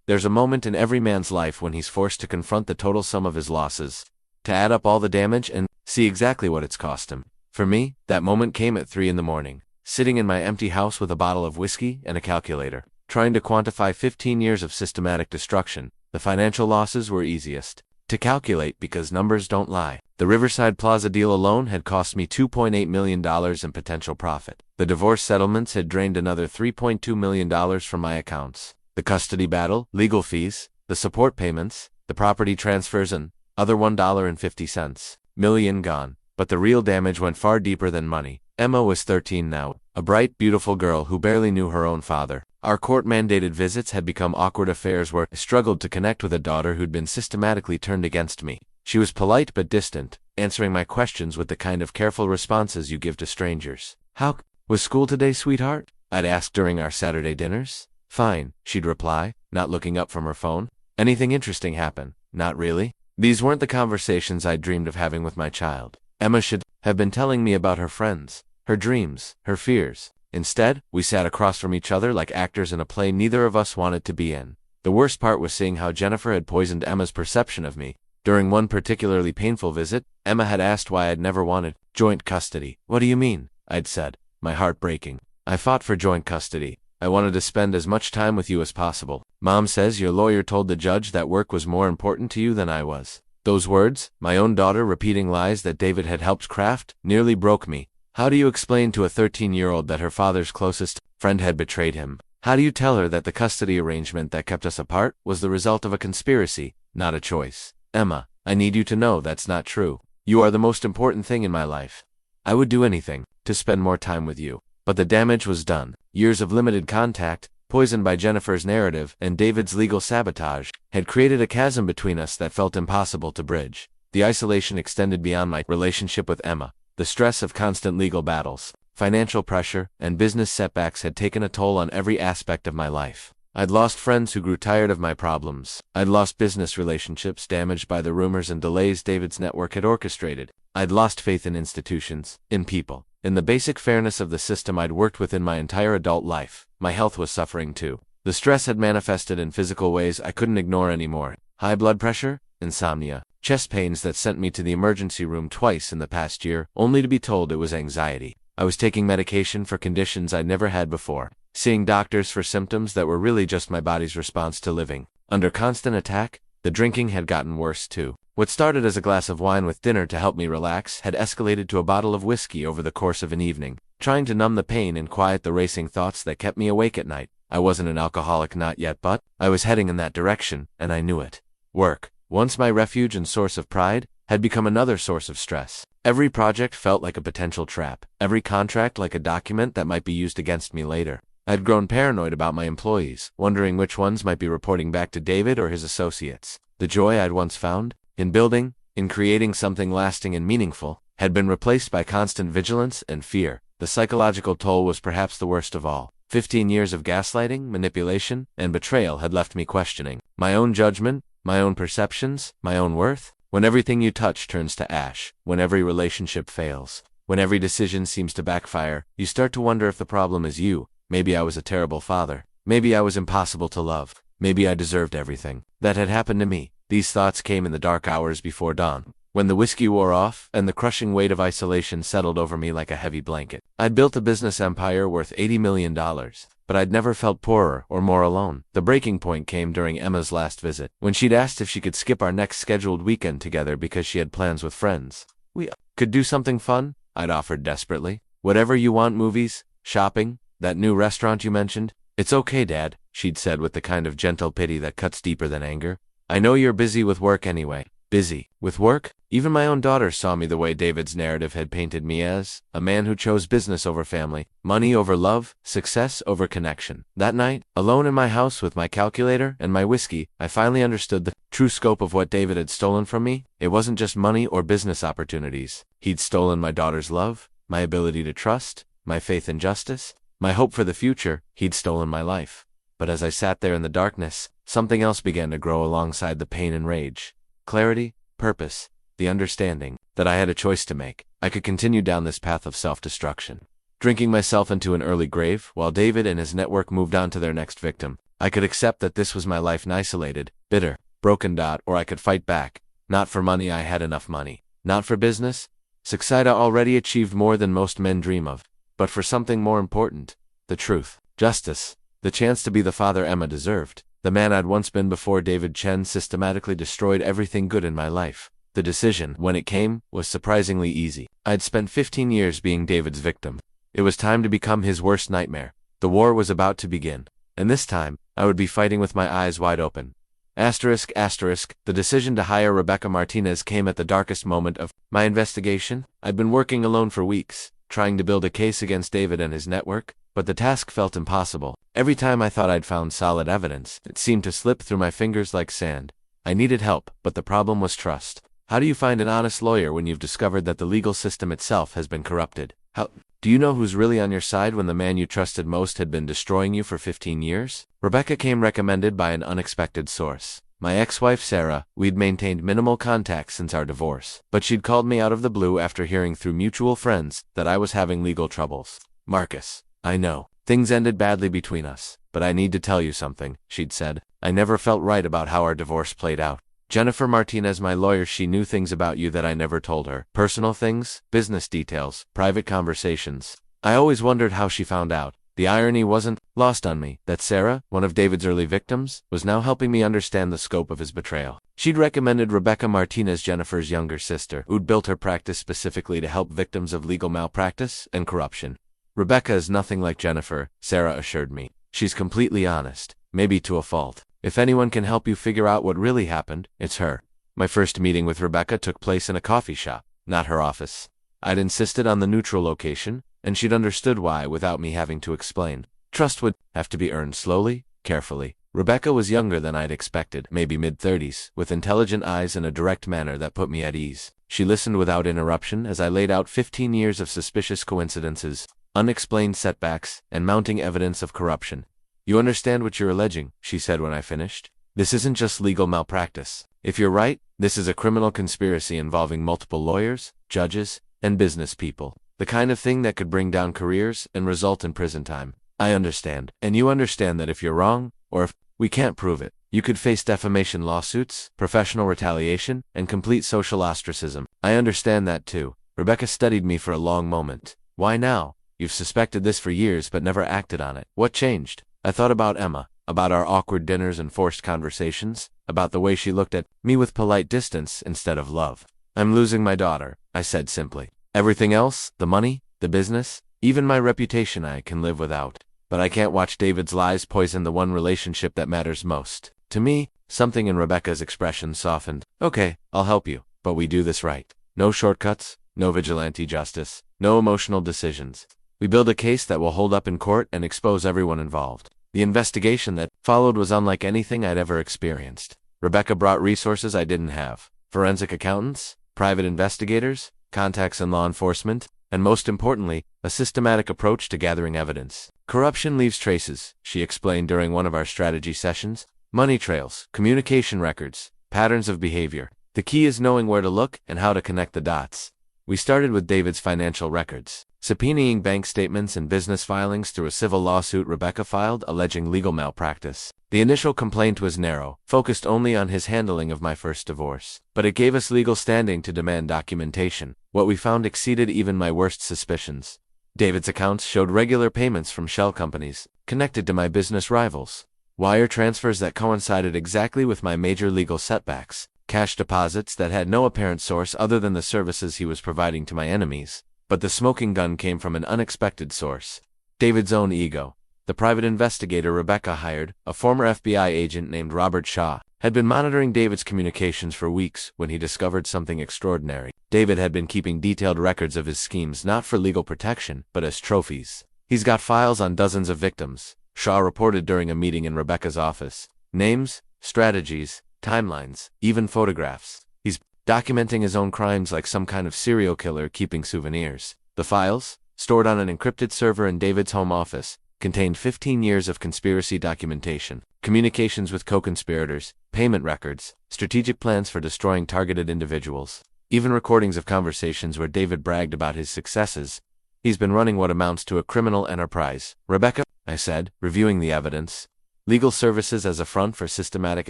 there's a moment in every man's life when he's forced to confront the total sum of his losses, to add up all the damage and see exactly what it's cost him. For me, that moment came at 3 a.m, sitting in my empty house with a bottle of whiskey and a calculator, trying to quantify 15 years of systematic destruction. The financial losses were easiest. to calculate because numbers don't lie. The Riverside Plaza deal alone had cost me $2.8 million in potential profit. The divorce settlements had drained another $3.2 million from my accounts. The custody battle, legal fees, the support payments, the property transfers and other $1.50 million gone. But the real damage went far deeper than money. Emma was 13 now, a bright, beautiful girl who barely knew her own father. Our court-mandated visits had become awkward affairs where I struggled to connect with a daughter who'd been systematically turned against me. She was polite but distant, answering my questions with the kind of careful responses you give to strangers. "How was school today, sweetheart?" I'd ask during our Saturday dinners. "Fine," she'd reply, not looking up from her phone. "Anything interesting happen?" "Not really." These weren't the conversations I'd dreamed of having with my child. Emma should have been telling me about her friends, her dreams, her fears. Instead, we sat across from each other like actors in a play neither of us wanted to be in. The worst part was seeing how Jennifer had poisoned Emma's perception of me. During one particularly painful visit, Emma had asked why I'd never wanted joint custody. "What do you mean?" I'd said, my heart breaking. "I fought for joint custody. I wanted to spend as much time with you as possible. Mom says your lawyer told the judge that work was more important to you than I was." Those words, my own daughter repeating lies that David had helped craft, nearly broke me. How do you explain to a 13-year-old that her father's closest friend had betrayed him? How do you tell her that the custody arrangement that kept us apart was the result of a conspiracy, not a choice? "Emma, I need you to know that's not true. You are the most important thing in my life. I would do anything to spend more time with you." But the damage was done. Years of limited contact, poisoned by Jennifer's narrative and David's legal sabotage, had created a chasm between us that felt impossible to bridge. The isolation extended beyond my relationship with Emma. The stress of constant legal battles, financial pressure, and business setbacks had taken a toll on every aspect of my life. I'd lost friends who grew tired of my problems. I'd lost business relationships damaged by the rumors and delays David's network had orchestrated. I'd lost faith in institutions, in people, in the basic fairness of the system I'd worked within my entire adult life. My health was suffering too. The stress had manifested in physical ways I couldn't ignore anymore. High blood pressure, insomnia, chest pains that sent me to the emergency room twice in the past year, only to be told it was anxiety. I was taking medication for conditions I'd never had before, seeing doctors for symptoms that were really just my body's response to living. Under constant attack, the drinking had gotten worse too. What started as a glass of wine with dinner to help me relax had escalated to a bottle of whiskey over the course of an evening, trying to numb the pain and quiet the racing thoughts that kept me awake at night. I wasn't an alcoholic not yet, but I was heading in that direction, and I knew it. Work, once my refuge and source of pride, had become another source of stress. Every project felt like a potential trap, every contract like a document that might be used against me later. I'd grown paranoid about my employees, wondering which ones might be reporting back to David or his associates. The joy I'd once found in building, in creating something lasting and meaningful, had been replaced by constant vigilance and fear. The psychological toll was perhaps the worst of all. 15 years of gaslighting, manipulation, and betrayal had left me questioning my own judgment, my own perceptions, my own worth. When everything you touch turns to ash, when every relationship fails, when every decision seems to backfire, you start to wonder if the problem is you. Maybe I was a terrible father. Maybe I was impossible to love. Maybe I deserved everything that had happened to me. These thoughts came in the dark hours before dawn, when the whiskey wore off and the crushing weight of isolation settled over me like a heavy blanket. I'd built a business empire worth $80 million, but I'd never felt poorer or more alone. The breaking point came during Emma's last visit, when she'd asked if she could skip our next scheduled weekend together because she had plans with friends. "We could do something fun," I'd offered desperately. "Whatever you want, movies, shopping, that new restaurant you mentioned." "It's okay, Dad," she'd said with the kind of gentle pity that cuts deeper than anger. "I know you're busy with work anyway." Busy with work? Even my own daughter saw me the way David's narrative had painted me as, a man who chose business over family, money over love, success over connection. That night, alone in my house with my calculator and my whiskey, I finally understood the true scope of what David had stolen from me. It wasn't just money or business opportunities. He'd stolen my daughter's love, my ability to trust, my faith in justice, my hope for the future. He'd stolen my life. But as I sat there in the darkness, something else began to grow alongside the pain and rage. Clarity, purpose, the understanding that I had a choice to make. I could continue down this path of self-destruction, drinking myself into an early grave, while David and his network moved on to their next victim. I could accept that this was my life and isolated, bitter, broken, or I could fight back. Not for money, I had enough money. Not for business, success. I'd already achieved more than most men dream of. But for something more important, the truth, justice, the chance to be the father Emma deserved. The man I'd once been before David Chen systematically destroyed everything good in my life. The decision, when it came, was surprisingly easy. I'd spent 15 years being David's victim. It was time to become his worst nightmare. The war was about to begin. And this time, I would be fighting with my eyes wide open. The decision to hire Rebecca Martinez came at the darkest moment of my investigation. I'd been working alone for weeks, trying to build a case against David and his network, but the task felt impossible. Every time I thought I'd found solid evidence, it seemed to slip through my fingers like sand. I needed help, but the problem was trust. How do you find an honest lawyer when you've discovered that the legal system itself has been corrupted? How do you know who's really on your side when the man you trusted most had been destroying you for 15 years? Rebecca came recommended by an unexpected source. My ex-wife Sarah. We'd maintained minimal contact since our divorce, but she'd called me out of the blue after hearing through mutual friends that I was having legal troubles. Marcus, I know, things ended badly between us, but I need to tell you something, she'd said. I never felt right about how our divorce played out. Jennifer Martinez, my lawyer, she knew things about you that I never told her. Personal things, business details, private conversations. I always wondered how she found out. The irony wasn't lost on me that Sarah, one of David's early victims, was now helping me understand the scope of his betrayal. She'd recommended Rebecca Martinez, Jennifer's younger sister, who'd built her practice specifically to help victims of legal malpractice and corruption. Rebecca is nothing like Jennifer, Sarah assured me. She's completely honest, maybe to a fault. If anyone can help you figure out what really happened, it's her. My first meeting with Rebecca took place in a coffee shop, not her office. I'd insisted on the neutral location, and she'd understood why without me having to explain. Trust would have to be earned slowly, carefully. Rebecca was younger than I'd expected, maybe mid-30s, with intelligent eyes and a direct manner that put me at ease. She listened without interruption as I laid out 15 years of suspicious coincidences, unexplained setbacks, and mounting evidence of corruption. You understand what you're alleging, she said when I finished. This isn't just legal malpractice. If you're right, this is a criminal conspiracy involving multiple lawyers, judges, and business people. The kind of thing that could bring down careers and result in prison time. I understand. And you understand that if you're wrong, or if we can't prove it, you could face defamation lawsuits, professional retaliation, and complete social ostracism. I understand that too. Rebecca studied me for a long moment. Why now? You've suspected this for years but never acted on it. What changed? I thought about Emma, about our awkward dinners and forced conversations, about the way she looked at me with polite distance instead of love. I'm losing my daughter, I said simply. Everything else, the money, the business, even my reputation I can live without. But I can't watch David's lies poison the one relationship that matters most. To me, something in Rebecca's expression softened. Okay, I'll help you, but we do this right. No shortcuts, no vigilante justice, no emotional decisions. We build a case that will hold up in court and expose everyone involved. The investigation that followed was unlike anything I'd ever experienced. Rebecca brought resources I didn't have. Forensic accountants, private investigators, contacts in law enforcement, and most importantly, a systematic approach to gathering evidence. Corruption leaves traces, she explained during one of our strategy sessions. Money trails, communication records, patterns of behavior. The key is knowing where to look and how to connect the dots. We started with David's financial records, subpoenaing bank statements and business filings through a civil lawsuit Rebecca filed alleging legal malpractice. The initial complaint was narrow, focused only on his handling of my first divorce. But it gave us legal standing to demand documentation. What we found exceeded even my worst suspicions. David's accounts showed regular payments from shell companies, connected to my business rivals. Wire transfers that coincided exactly with my major legal setbacks. Cash deposits that had no apparent source other than the services he was providing to my enemies. But the smoking gun came from an unexpected source. David's own ego. The private investigator Rebecca hired, a former FBI agent named Robert Shaw, had been monitoring David's communications for weeks when he discovered something extraordinary. David had been keeping detailed records of his schemes not for legal protection, but as trophies. He's got files on dozens of victims, Shaw reported during a meeting in Rebecca's office. Names, strategies, timelines, even photographs. He's documenting his own crimes like some kind of serial killer keeping souvenirs. The files, stored on an encrypted server in David's home office, contained 15 years of conspiracy documentation, communications with co-conspirators, payment records, strategic plans for destroying targeted individuals, even recordings of conversations where David bragged about his successes. He's been running what amounts to a criminal enterprise. Rebecca, I said, reviewing the evidence. Legal services as a front for systematic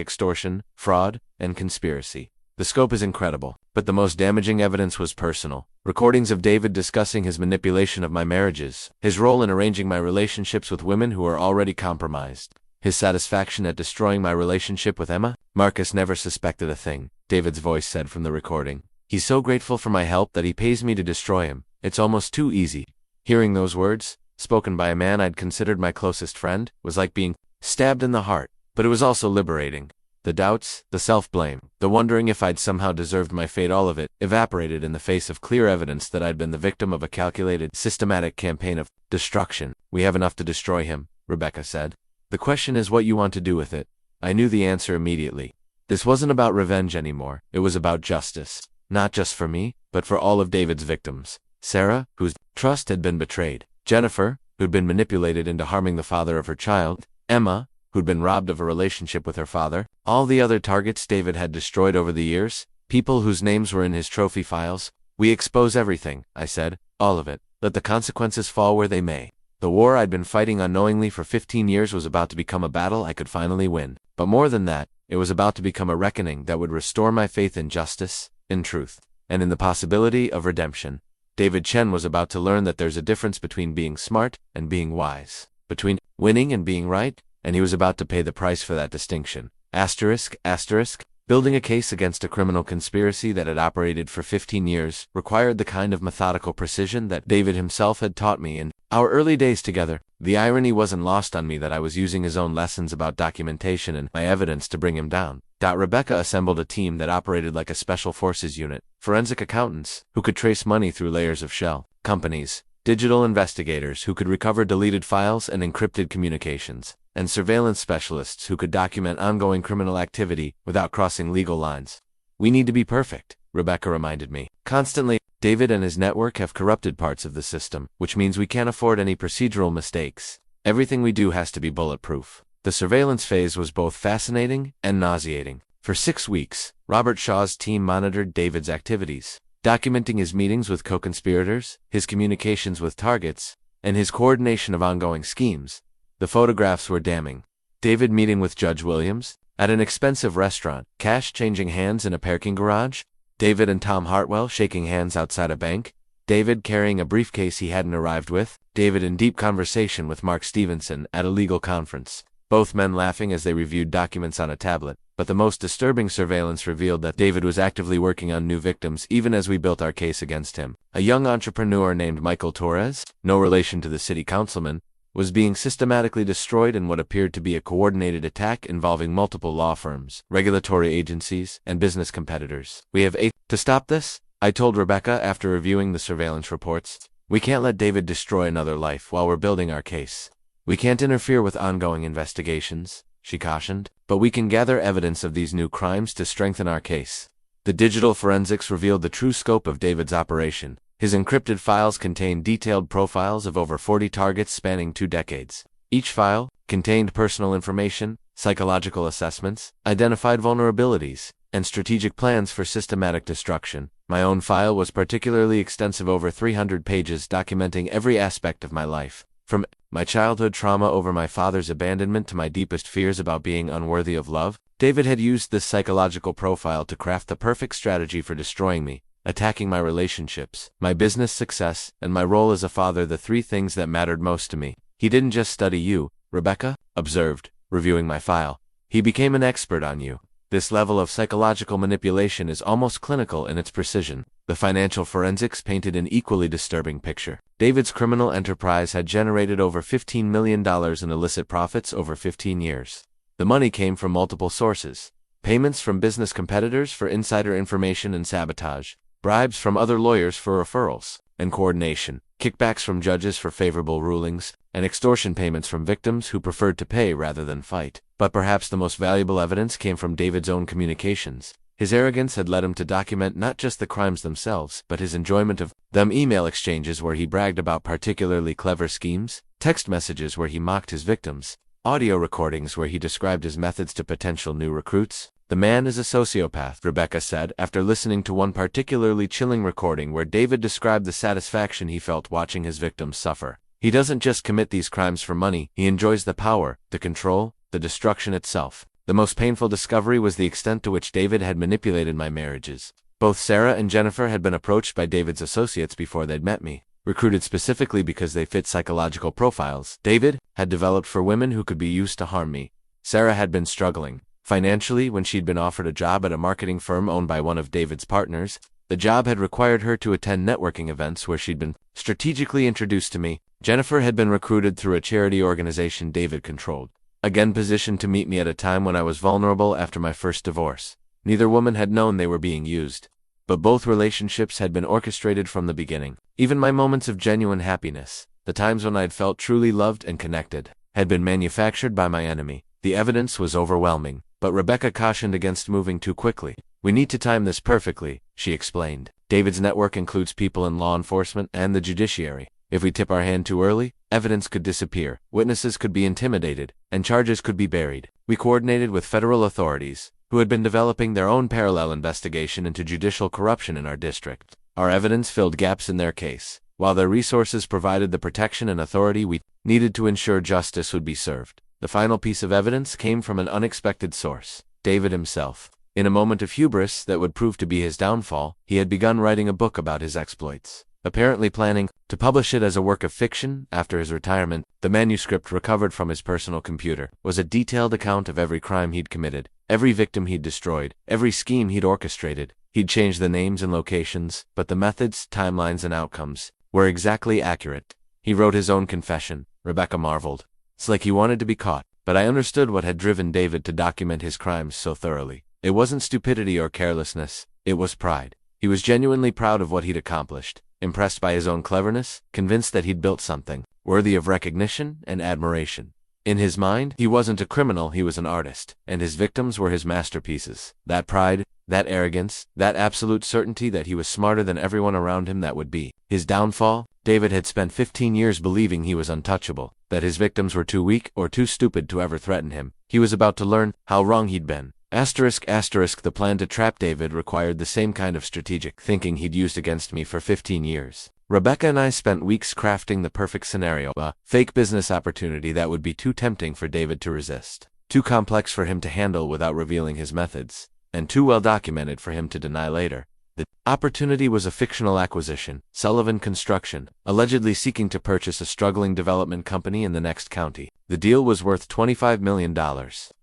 extortion, fraud, and conspiracy. The scope is incredible, but the most damaging evidence was personal. Recordings of David discussing his manipulation of my marriages, his role in arranging my relationships with women who were already compromised. His satisfaction at destroying my relationship with Emma? Marcus never suspected a thing, David's voice said from the recording. He's so grateful for my help that he pays me to destroy him. It's almost too easy. Hearing those words, spoken by a man I'd considered my closest friend, was like being stabbed in the heart, but it was also liberating. The doubts, the self-blame, the wondering if I'd somehow deserved my fate, all of it evaporated in the face of clear evidence that I'd been the victim of a calculated, systematic campaign of destruction. We have enough to destroy him, Rebecca said. The question is what you want to do with it. I knew the answer immediately. This wasn't about revenge anymore. It was about justice. Not just for me, but for all of David's victims. Sarah, whose trust had been betrayed. Jennifer, who'd been manipulated into harming the father of her child. Emma, who'd been robbed of a relationship with her father. All the other targets David had destroyed over the years. People whose names were in his trophy files. We expose everything, I said. All of it. Let the consequences fall where they may. The war I'd been fighting unknowingly for 15 years was about to become a battle I could finally win. But more than that, it was about to become a reckoning that would restore my faith in justice, in truth, and in the possibility of redemption. David Chen was about to learn that there's a difference between being smart and being wise, between winning and being right, and he was about to pay the price for that distinction. Asterisk, asterisk, building a case against a criminal conspiracy that had operated for 15 years required the kind of methodical precision that David himself had taught me in our early days together. The irony wasn't lost on me that I was using his own lessons about documentation and my evidence to bring him down. Rebecca assembled a team that operated like a special forces unit, forensic accountants who could trace money through layers of shell companies, digital investigators who could recover deleted files and encrypted communications, and surveillance specialists who could document ongoing criminal activity without crossing legal lines. We need to be perfect, Rebecca reminded me. Constantly, David and his network have corrupted parts of the system, which means we can't afford any procedural mistakes. Everything we do has to be bulletproof. The surveillance phase was both fascinating and nauseating. For 6 weeks, Robert Shaw's team monitored David's activities, documenting his meetings with co-conspirators, his communications with targets, and his coordination of ongoing schemes. The photographs were damning. David meeting with Judge Williams at an expensive restaurant, cash changing hands in a parking garage. David and Tom Hartwell shaking hands outside a bank. David carrying a briefcase he hadn't arrived with. David in deep conversation with Mark Stevenson at a legal conference. Both men laughing as they reviewed documents on a tablet. But the most disturbing surveillance revealed that David was actively working on new victims even as we built our case against him. A young entrepreneur named Michael Torres, no relation to the city councilman, was being systematically destroyed in what appeared to be a coordinated attack involving multiple law firms, regulatory agencies, and business competitors. We have to stop this, I told Rebecca after reviewing the surveillance reports. We can't let David destroy another life while we're building our case. We can't interfere with ongoing investigations, she cautioned, but we can gather evidence of these new crimes to strengthen our case. The digital forensics revealed the true scope of David's operation. His encrypted files contained detailed profiles of over 40 targets spanning 2 decades. Each file contained personal information, psychological assessments, identified vulnerabilities, and strategic plans for systematic destruction. My own file was particularly extensive, over 300 pages documenting every aspect of my life. From my childhood trauma over my father's abandonment to my deepest fears about being unworthy of love, David had used this psychological profile to craft the perfect strategy for destroying me, attacking my relationships, my business success, and my role as a father, the 3 things that mattered most to me. He didn't just study you, Rebecca observed, reviewing my file. He became an expert on you. This level of psychological manipulation is almost clinical in its precision. The financial forensics painted an equally disturbing picture. David's criminal enterprise had generated over $15 million in illicit profits over 15 years. The money came from multiple sources. Payments from business competitors for insider information and sabotage, bribes from other lawyers for referrals and coordination, kickbacks from judges for favorable rulings, and extortion payments from victims who preferred to pay rather than fight. But perhaps the most valuable evidence came from David's own communications. His arrogance had led him to document not just the crimes themselves, but his enjoyment of them. Email exchanges where he bragged about particularly clever schemes, text messages where he mocked his victims, audio recordings where he described his methods to potential new recruits. The man is a sociopath, Rebecca said, after listening to one particularly chilling recording where David described the satisfaction he felt watching his victims suffer. He doesn't just commit these crimes for money, he enjoys the power, the control, the destruction itself. The most painful discovery was the extent to which David had manipulated my marriages. Both Sarah and Jennifer had been approached by David's associates before they'd met me, recruited specifically because they fit psychological profiles David had developed for women who could be used to harm me. Sarah had been struggling financially when she'd been offered a job at a marketing firm owned by one of David's partners. The job had required her to attend networking events where she'd been strategically introduced to me. Jennifer had been recruited through a charity organization David controlled, again positioned to meet me at a time when I was vulnerable after my first divorce. Neither woman had known they were being used, but both relationships had been orchestrated from the beginning. Even my moments of genuine happiness, the times when I'd felt truly loved and connected, had been manufactured by my enemy. The evidence was overwhelming, but Rebecca cautioned against moving too quickly. "We need to time this perfectly," she explained. "David's network includes people in law enforcement and the judiciary. If we tip our hand too early, evidence could disappear, witnesses could be intimidated, and charges could be buried." We coordinated with federal authorities, who had been developing their own parallel investigation into judicial corruption in our district. Our evidence filled gaps in their case, while their resources provided the protection and authority we needed to ensure justice would be served. The final piece of evidence came from an unexpected source: David himself. In a moment of hubris that would prove to be his downfall, he had begun writing a book about his exploits, apparently planning to publish it as a work of fiction after his retirement. The manuscript, recovered from his personal computer, was a detailed account of every crime he'd committed, every victim he'd destroyed, every scheme he'd orchestrated. He'd changed the names and locations, but the methods, timelines, and outcomes were exactly accurate. He wrote his own confession. Rebecca marveled. "It's like he wanted to be caught." But I understood what had driven David to document his crimes so thoroughly. It wasn't stupidity or carelessness, it was pride. He was genuinely proud of what he'd accomplished, impressed by his own cleverness, convinced that he'd built something worthy of recognition and admiration. In his mind, he wasn't a criminal, he was an artist, and his victims were his masterpieces. That pride, that arrogance, that absolute certainty that he was smarter than everyone around him, that would be his downfall. David had spent 15 years believing he was untouchable, that his victims were too weak or too stupid to ever threaten him. He was about to learn how wrong he'd been. The plan to trap David required the same kind of strategic thinking he'd used against me for 15 years. Rebecca and I spent weeks crafting the perfect scenario, a fake business opportunity that would be too tempting for David to resist, too complex for him to handle without revealing his methods, and too well documented for him to deny later. The opportunity was a fictional acquisition, Sullivan Construction, allegedly seeking to purchase a struggling development company in the next county. The deal was worth $25 million,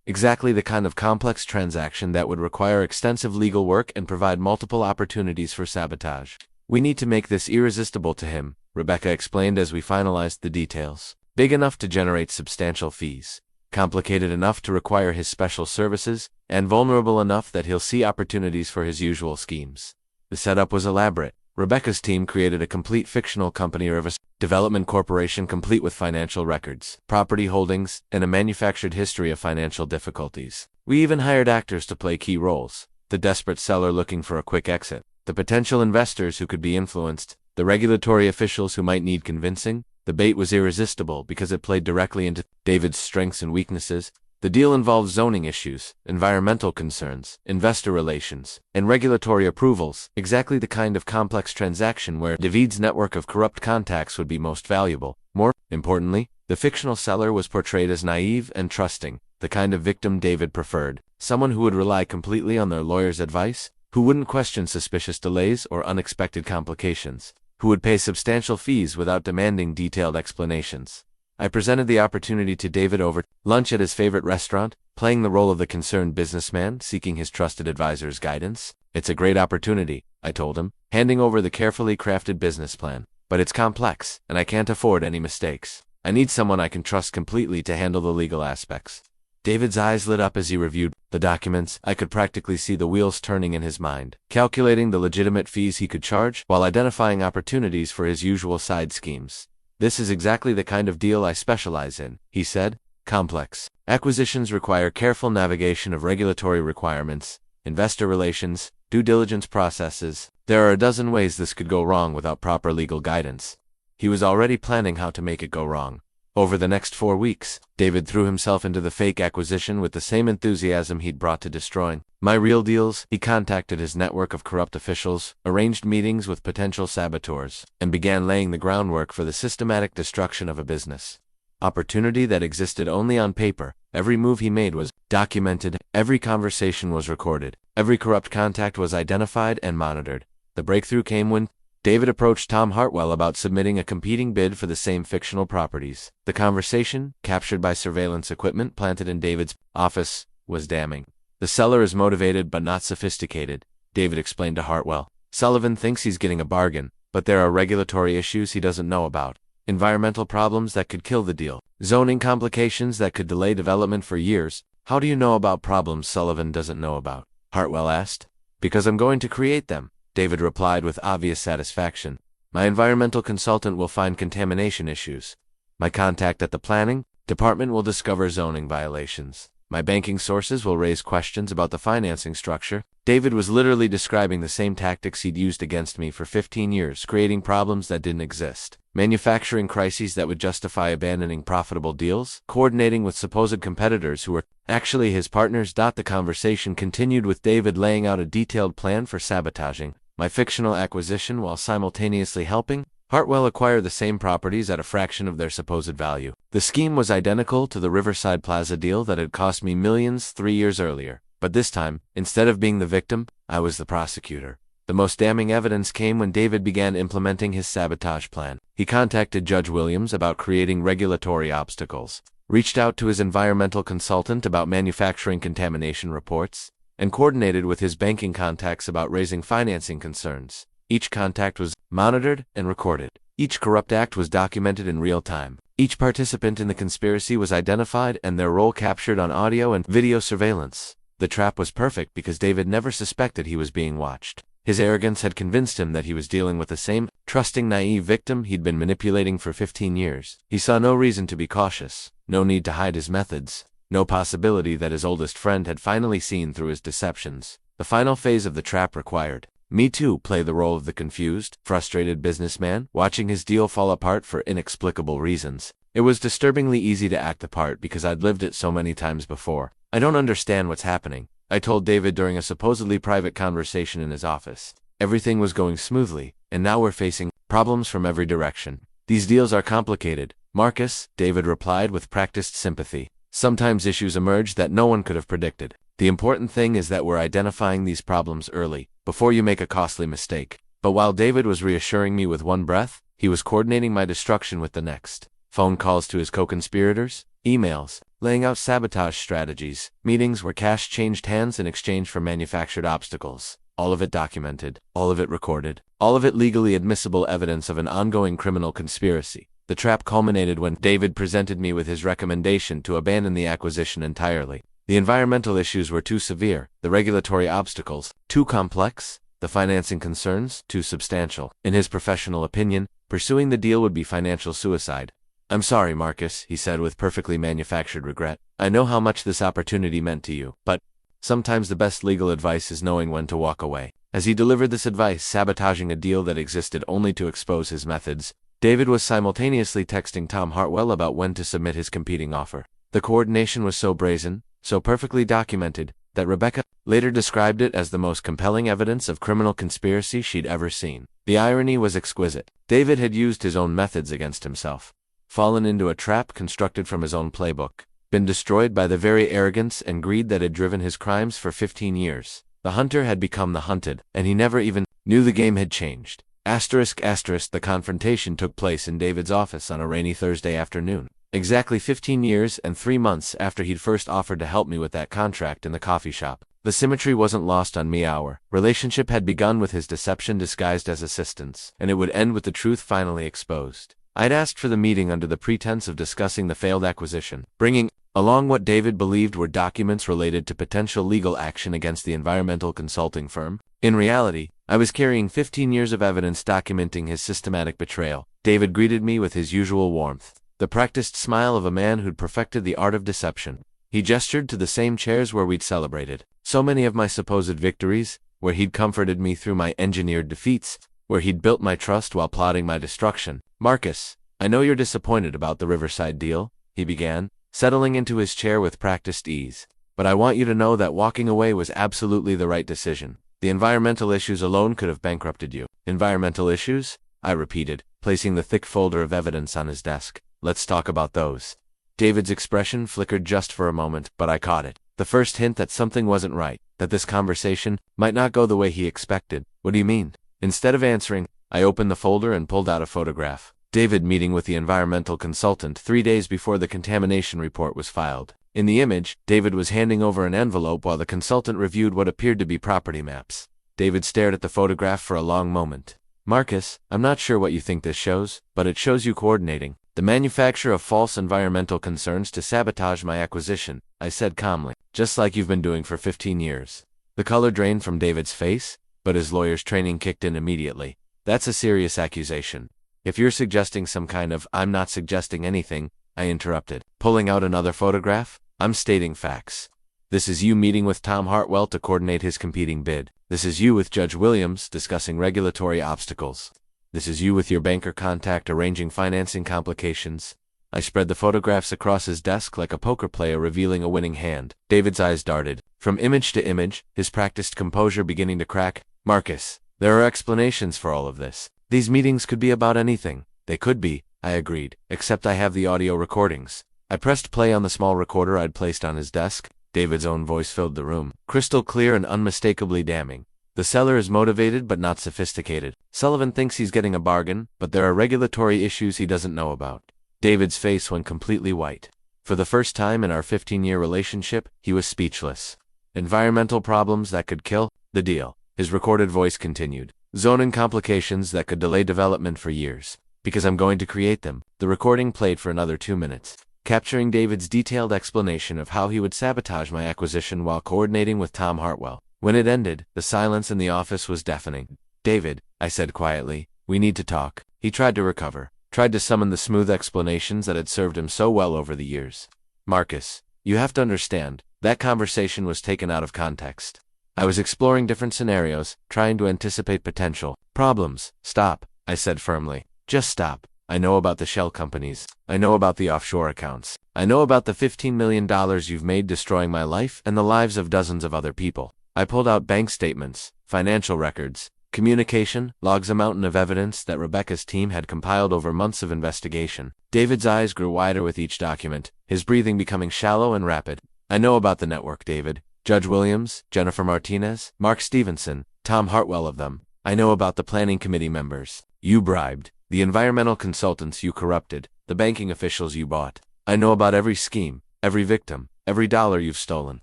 exactly the kind of complex transaction that would require extensive legal work and provide multiple opportunities for sabotage. "We need to make this irresistible to him," Rebecca explained as we finalized the details. "Big enough to generate substantial fees, complicated enough to require his special services, and vulnerable enough that he'll see opportunities for his usual schemes." The setup was elaborate. Rebecca's team created a complete fictional company, Rivers Development Corporation, complete with financial records, property holdings, and a manufactured history of financial difficulties. We even hired actors to play key roles: the desperate seller looking for a quick exit, the potential investors who could be influenced, the regulatory officials who might need convincing. The bait was irresistible because it played directly into David's strengths and weaknesses. The deal involved zoning issues, environmental concerns, investor relations, and regulatory approvals, exactly the kind of complex transaction where David's network of corrupt contacts would be most valuable. More importantly, the fictional seller was portrayed as naive and trusting, the kind of victim David preferred, someone who would rely completely on their lawyer's advice, who wouldn't question suspicious delays or unexpected complications, who would pay substantial fees without demanding detailed explanations. I presented the opportunity to David over lunch at his favorite restaurant, playing the role of the concerned businessman seeking his trusted advisor's guidance. "It's a great opportunity," I told him, handing over the carefully crafted business plan. "But it's complex, and I can't afford any mistakes. I need someone I can trust completely to handle the legal aspects." David's eyes lit up as he reviewed the documents. I could practically see the wheels turning in his mind, calculating the legitimate fees he could charge while identifying opportunities for his usual side schemes. "This is exactly the kind of deal I specialize in," he said. "Complex acquisitions require careful navigation of regulatory requirements, investor relations, due diligence processes. There are a dozen ways this could go wrong without proper legal guidance." He was already planning how to make it go wrong. Over the next 4 weeks, David threw himself into the fake acquisition with the same enthusiasm he'd brought to destroying my real deals. He contacted his network of corrupt officials, arranged meetings with potential saboteurs, and began laying the groundwork for the systematic destruction of a business opportunity that existed only on paper. Every move he made was documented, every conversation was recorded, every corrupt contact was identified and monitored. The breakthrough came when David approached Tom Hartwell about submitting a competing bid for the same fictional properties. The conversation, captured by surveillance equipment planted in David's office, was damning. "The seller is motivated but not sophisticated," David explained to Hartwell. "Sullivan thinks he's getting a bargain, but there are regulatory issues he doesn't know about. Environmental problems that could kill the deal. Zoning complications that could delay development for years." "How do you know about problems Sullivan doesn't know about?" Hartwell asked. "Because I'm going to create them," David replied with obvious satisfaction. "My environmental consultant will find contamination issues. My contact at the planning department will discover zoning violations. My banking sources will raise questions about the financing structure." David was literally describing the same tactics he'd used against me for 15 years, creating problems that didn't exist, manufacturing crises that would justify abandoning profitable deals, coordinating with supposed competitors who were actually his partners. The conversation continued with David laying out a detailed plan for sabotaging my fictional acquisition while simultaneously helping Hartwell acquire the same properties at a fraction of their supposed value. The scheme was identical to the Riverside Plaza deal that had cost me millions 3 years earlier, but this time, instead of being the victim, I was the prosecutor. The most damning evidence came when David began implementing his sabotage plan. He contacted Judge Williams about creating regulatory obstacles, reached out to his environmental consultant about manufacturing contamination reports, and coordinated with his banking contacts about raising financing concerns. Each contact was monitored and recorded. Each corrupt act was documented in real time. Each participant in the conspiracy was identified and their role captured on audio and video surveillance. The trap was perfect because David never suspected he was being watched. His arrogance had convinced him that he was dealing with the same trusting, naive victim he'd been manipulating for 15 years. He saw no reason to be cautious, no need to hide his methods, no possibility that his oldest friend had finally seen through his deceptions. The final phase of the trap required me to play the role of the confused, frustrated businessman, watching his deal fall apart for inexplicable reasons. It was disturbingly easy to act the part because I'd lived it so many times before. "I don't understand what's happening," I told David during a supposedly private conversation in his office. "Everything was going smoothly, and now we're facing problems from every direction. These deals are complicated, Marcus," David replied with practiced sympathy. "Sometimes issues emerge that no one could have predicted. The important thing is that we're identifying these problems early, before you make a costly mistake." But while David was reassuring me with one breath, he was coordinating my destruction with the next. Phone calls to his co-conspirators, emails, laying out sabotage strategies, meetings where cash changed hands in exchange for manufactured obstacles. All of it documented, all of it recorded, all of it legally admissible evidence of an ongoing criminal conspiracy. The trap culminated when David presented me with his recommendation to abandon the acquisition entirely. The environmental issues were too severe, the regulatory obstacles too complex, the financing concerns too substantial. In his professional opinion, pursuing the deal would be financial suicide. "I'm sorry, Marcus," he said with perfectly manufactured regret. "I know how much this opportunity meant to you, but sometimes the best legal advice is knowing when to walk away." As he delivered this advice, sabotaging a deal that existed only to expose his methods, David was simultaneously texting Tom Hartwell about when to submit his competing offer. The coordination was so brazen, so perfectly documented, that Rebecca later described it as the most compelling evidence of criminal conspiracy she'd ever seen. The irony was exquisite. David had used his own methods against himself, fallen into a trap constructed from his own playbook, been destroyed by the very arrogance and greed that had driven his crimes for 15 years. The hunter had become the hunted, and he never even knew the game had changed. The confrontation took place in David's office on a rainy Thursday afternoon, exactly 15 years and 3 months after he'd first offered to help me with that contract in the coffee shop. The symmetry wasn't lost on me. Our relationship had begun with his deception disguised as assistance, and it would end with the truth finally exposed. I'd asked for the meeting under the pretense of discussing the failed acquisition, bringing along what David believed were documents related to potential legal action against the environmental consulting firm. In reality, I was carrying 15 years of evidence documenting his systematic betrayal. David greeted me with his usual warmth, the practiced smile of a man who'd perfected the art of deception. He gestured to the same chairs where we'd celebrated so many of my supposed victories, where he'd comforted me through my engineered defeats, where he'd built my trust while plotting my destruction. "Marcus, I know you're disappointed about the Riverside deal," he began, settling into his chair with practiced ease. "But I want you to know that walking away was absolutely the right decision. The environmental issues alone could have bankrupted you." "Environmental issues?" I repeated, placing the thick folder of evidence on his desk. "Let's talk about those." David's expression flickered just for a moment, but I caught it. The first hint that something wasn't right, that this conversation might not go the way he expected. "What do you mean?" Instead of answering, I opened the folder and pulled out a photograph. David meeting with the environmental consultant 3 days before the contamination report was filed. In the image, David was handing over an envelope while the consultant reviewed what appeared to be property maps. David stared at the photograph for a long moment. Marcus, I'm not sure what you think this shows, but it shows you coordinating the manufacture of false environmental concerns to sabotage my acquisition, I said calmly, just like you've been doing for 15 years. The color drained from David's face, but his lawyer's training kicked in immediately. That's a serious accusation. If you're suggesting some kind of, I'm not suggesting anything, I interrupted. Pulling out another photograph? I'm stating facts. This is you meeting with Tom Hartwell to coordinate his competing bid. This is you with Judge Williams discussing regulatory obstacles. This is you with your banker contact arranging financing complications. I spread the photographs across his desk like a poker player revealing a winning hand. David's eyes darted from image to image, his practiced composure beginning to crack. Marcus, there are explanations for all of this. These meetings could be about anything. They could be, I agreed, except I have the audio recordings. I pressed play on the small recorder I'd placed on his desk. David's own voice filled the room, crystal clear and unmistakably damning. The seller is motivated but not sophisticated. Sullivan thinks he's getting a bargain, but there are regulatory issues he doesn't know about. David's face went completely white. For the first time in our 15-year relationship, he was speechless. Environmental problems that could kill the deal. His recorded voice continued. Zoning complications that could delay development for years. Because I'm going to create them. The recording played for another 2 minutes, capturing David's detailed explanation of how he would sabotage my acquisition while coordinating with Tom Hartwell. When it ended, the silence in the office was deafening. David, I said quietly, we need to talk. He tried to recover, tried to summon the smooth explanations that had served him so well over the years. Marcus, you have to understand, that conversation was taken out of context. I was exploring different scenarios, trying to anticipate potential problems. Stop, I said firmly. Just stop. I know about the shell companies. I know about the offshore accounts. I know about the $15 million you've made destroying my life and the lives of dozens of other people. I pulled out bank statements, financial records, communication, logs, a mountain of evidence that Rebecca's team had compiled over months of investigation. David's eyes grew wider with each document, his breathing becoming shallow and rapid. I know about the network, David. Judge Williams, Jennifer Martinez, Mark Stevenson, Tom Hartwell of them. I know about the planning committee members you bribed, the environmental consultants you corrupted, the banking officials you bought. I know about every scheme, every victim, every dollar you've stolen.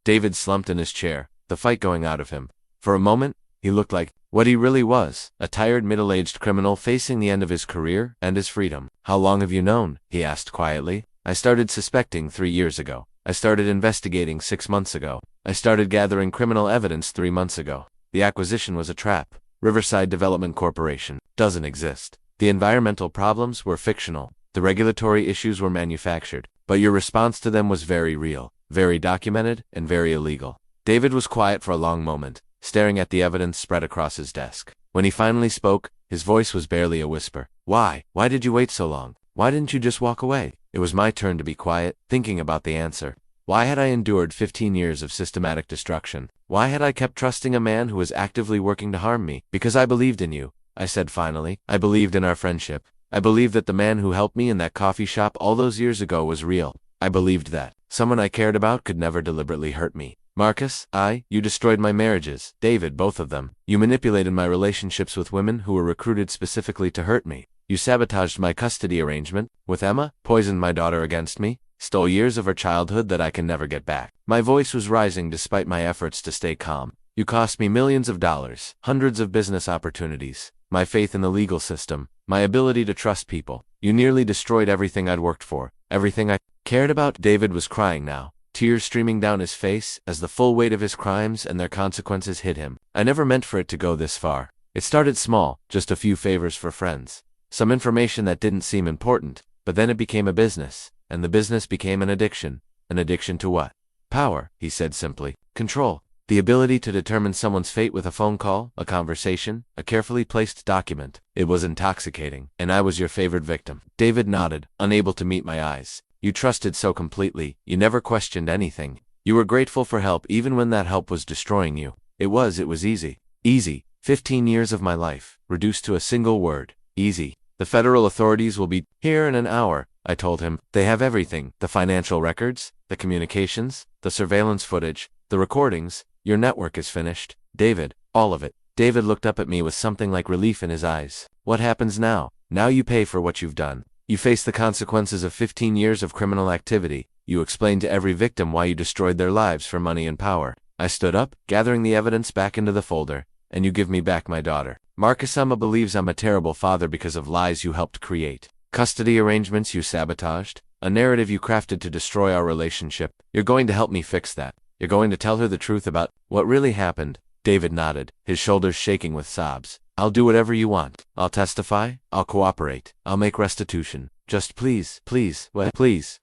David slumped in his chair, the fight going out of him. For a moment, he looked like what he really was, a tired middle-aged criminal facing the end of his career and his freedom. How long have you known? He asked quietly. I started suspecting 3 years ago. I started investigating 6 months ago. I started gathering criminal evidence 3 months ago. The acquisition was a trap. Riverside Development Corporation doesn't exist. The environmental problems were fictional. The regulatory issues were manufactured. But your response to them was very real, very documented, and very illegal. David was quiet for a long moment, staring at the evidence spread across his desk. When he finally spoke, his voice was barely a whisper. Why? Why did you wait so long? Why didn't you just walk away? It was my turn to be quiet, thinking about the answer. Why had I endured 15 years of systematic destruction? Why had I kept trusting a man who was actively working to harm me? Because I believed in you, I said finally. I believed in our friendship. I believed that the man who helped me in that coffee shop all those years ago was real. I believed that someone I cared about could never deliberately hurt me. Marcus, you destroyed my marriages. David, both of them. You manipulated my relationships with women who were recruited specifically to hurt me. You sabotaged my custody arrangement with Emma, poisoned my daughter against me, stole years of her childhood that I can never get back. My voice was rising despite my efforts to stay calm. You cost me millions of dollars, hundreds of business opportunities, my faith in the legal system, my ability to trust people. You nearly destroyed everything I'd worked for, everything I cared about. David was crying now, tears streaming down his face as the full weight of his crimes and their consequences hit him. I never meant for it to go this far. It started small, just a few favors for friends. Some information that didn't seem important, but then it became a business, and the business became an addiction. An addiction to what? Power, he said simply. Control. The ability to determine someone's fate with a phone call, a conversation, a carefully placed document. It was intoxicating, and I was your favored victim. David nodded, unable to meet my eyes. You trusted so completely, you never questioned anything. You were grateful for help even when that help was destroying you. It was easy. Easy. 15 years of my life, reduced to a single word. Easy. The federal authorities will be here in an hour, I told him. They have everything. The financial records, the communications, the surveillance footage, the recordings. Your network is finished. David, all of it. David looked up at me with something like relief in his eyes. What happens now? Now you pay for what you've done. You face the consequences of 15 years of criminal activity. You explain to every victim why you destroyed their lives for money and power. I stood up, gathering the evidence back into the folder, and you give me back my daughter. Marcus believes I'm a terrible father because of lies you helped create. Custody arrangements you sabotaged. A narrative you crafted to destroy our relationship. You're going to help me fix that. You're going to tell her the truth about what really happened. David nodded, his shoulders shaking with sobs. I'll do whatever you want. I'll testify. I'll cooperate. I'll make restitution. Just please, please,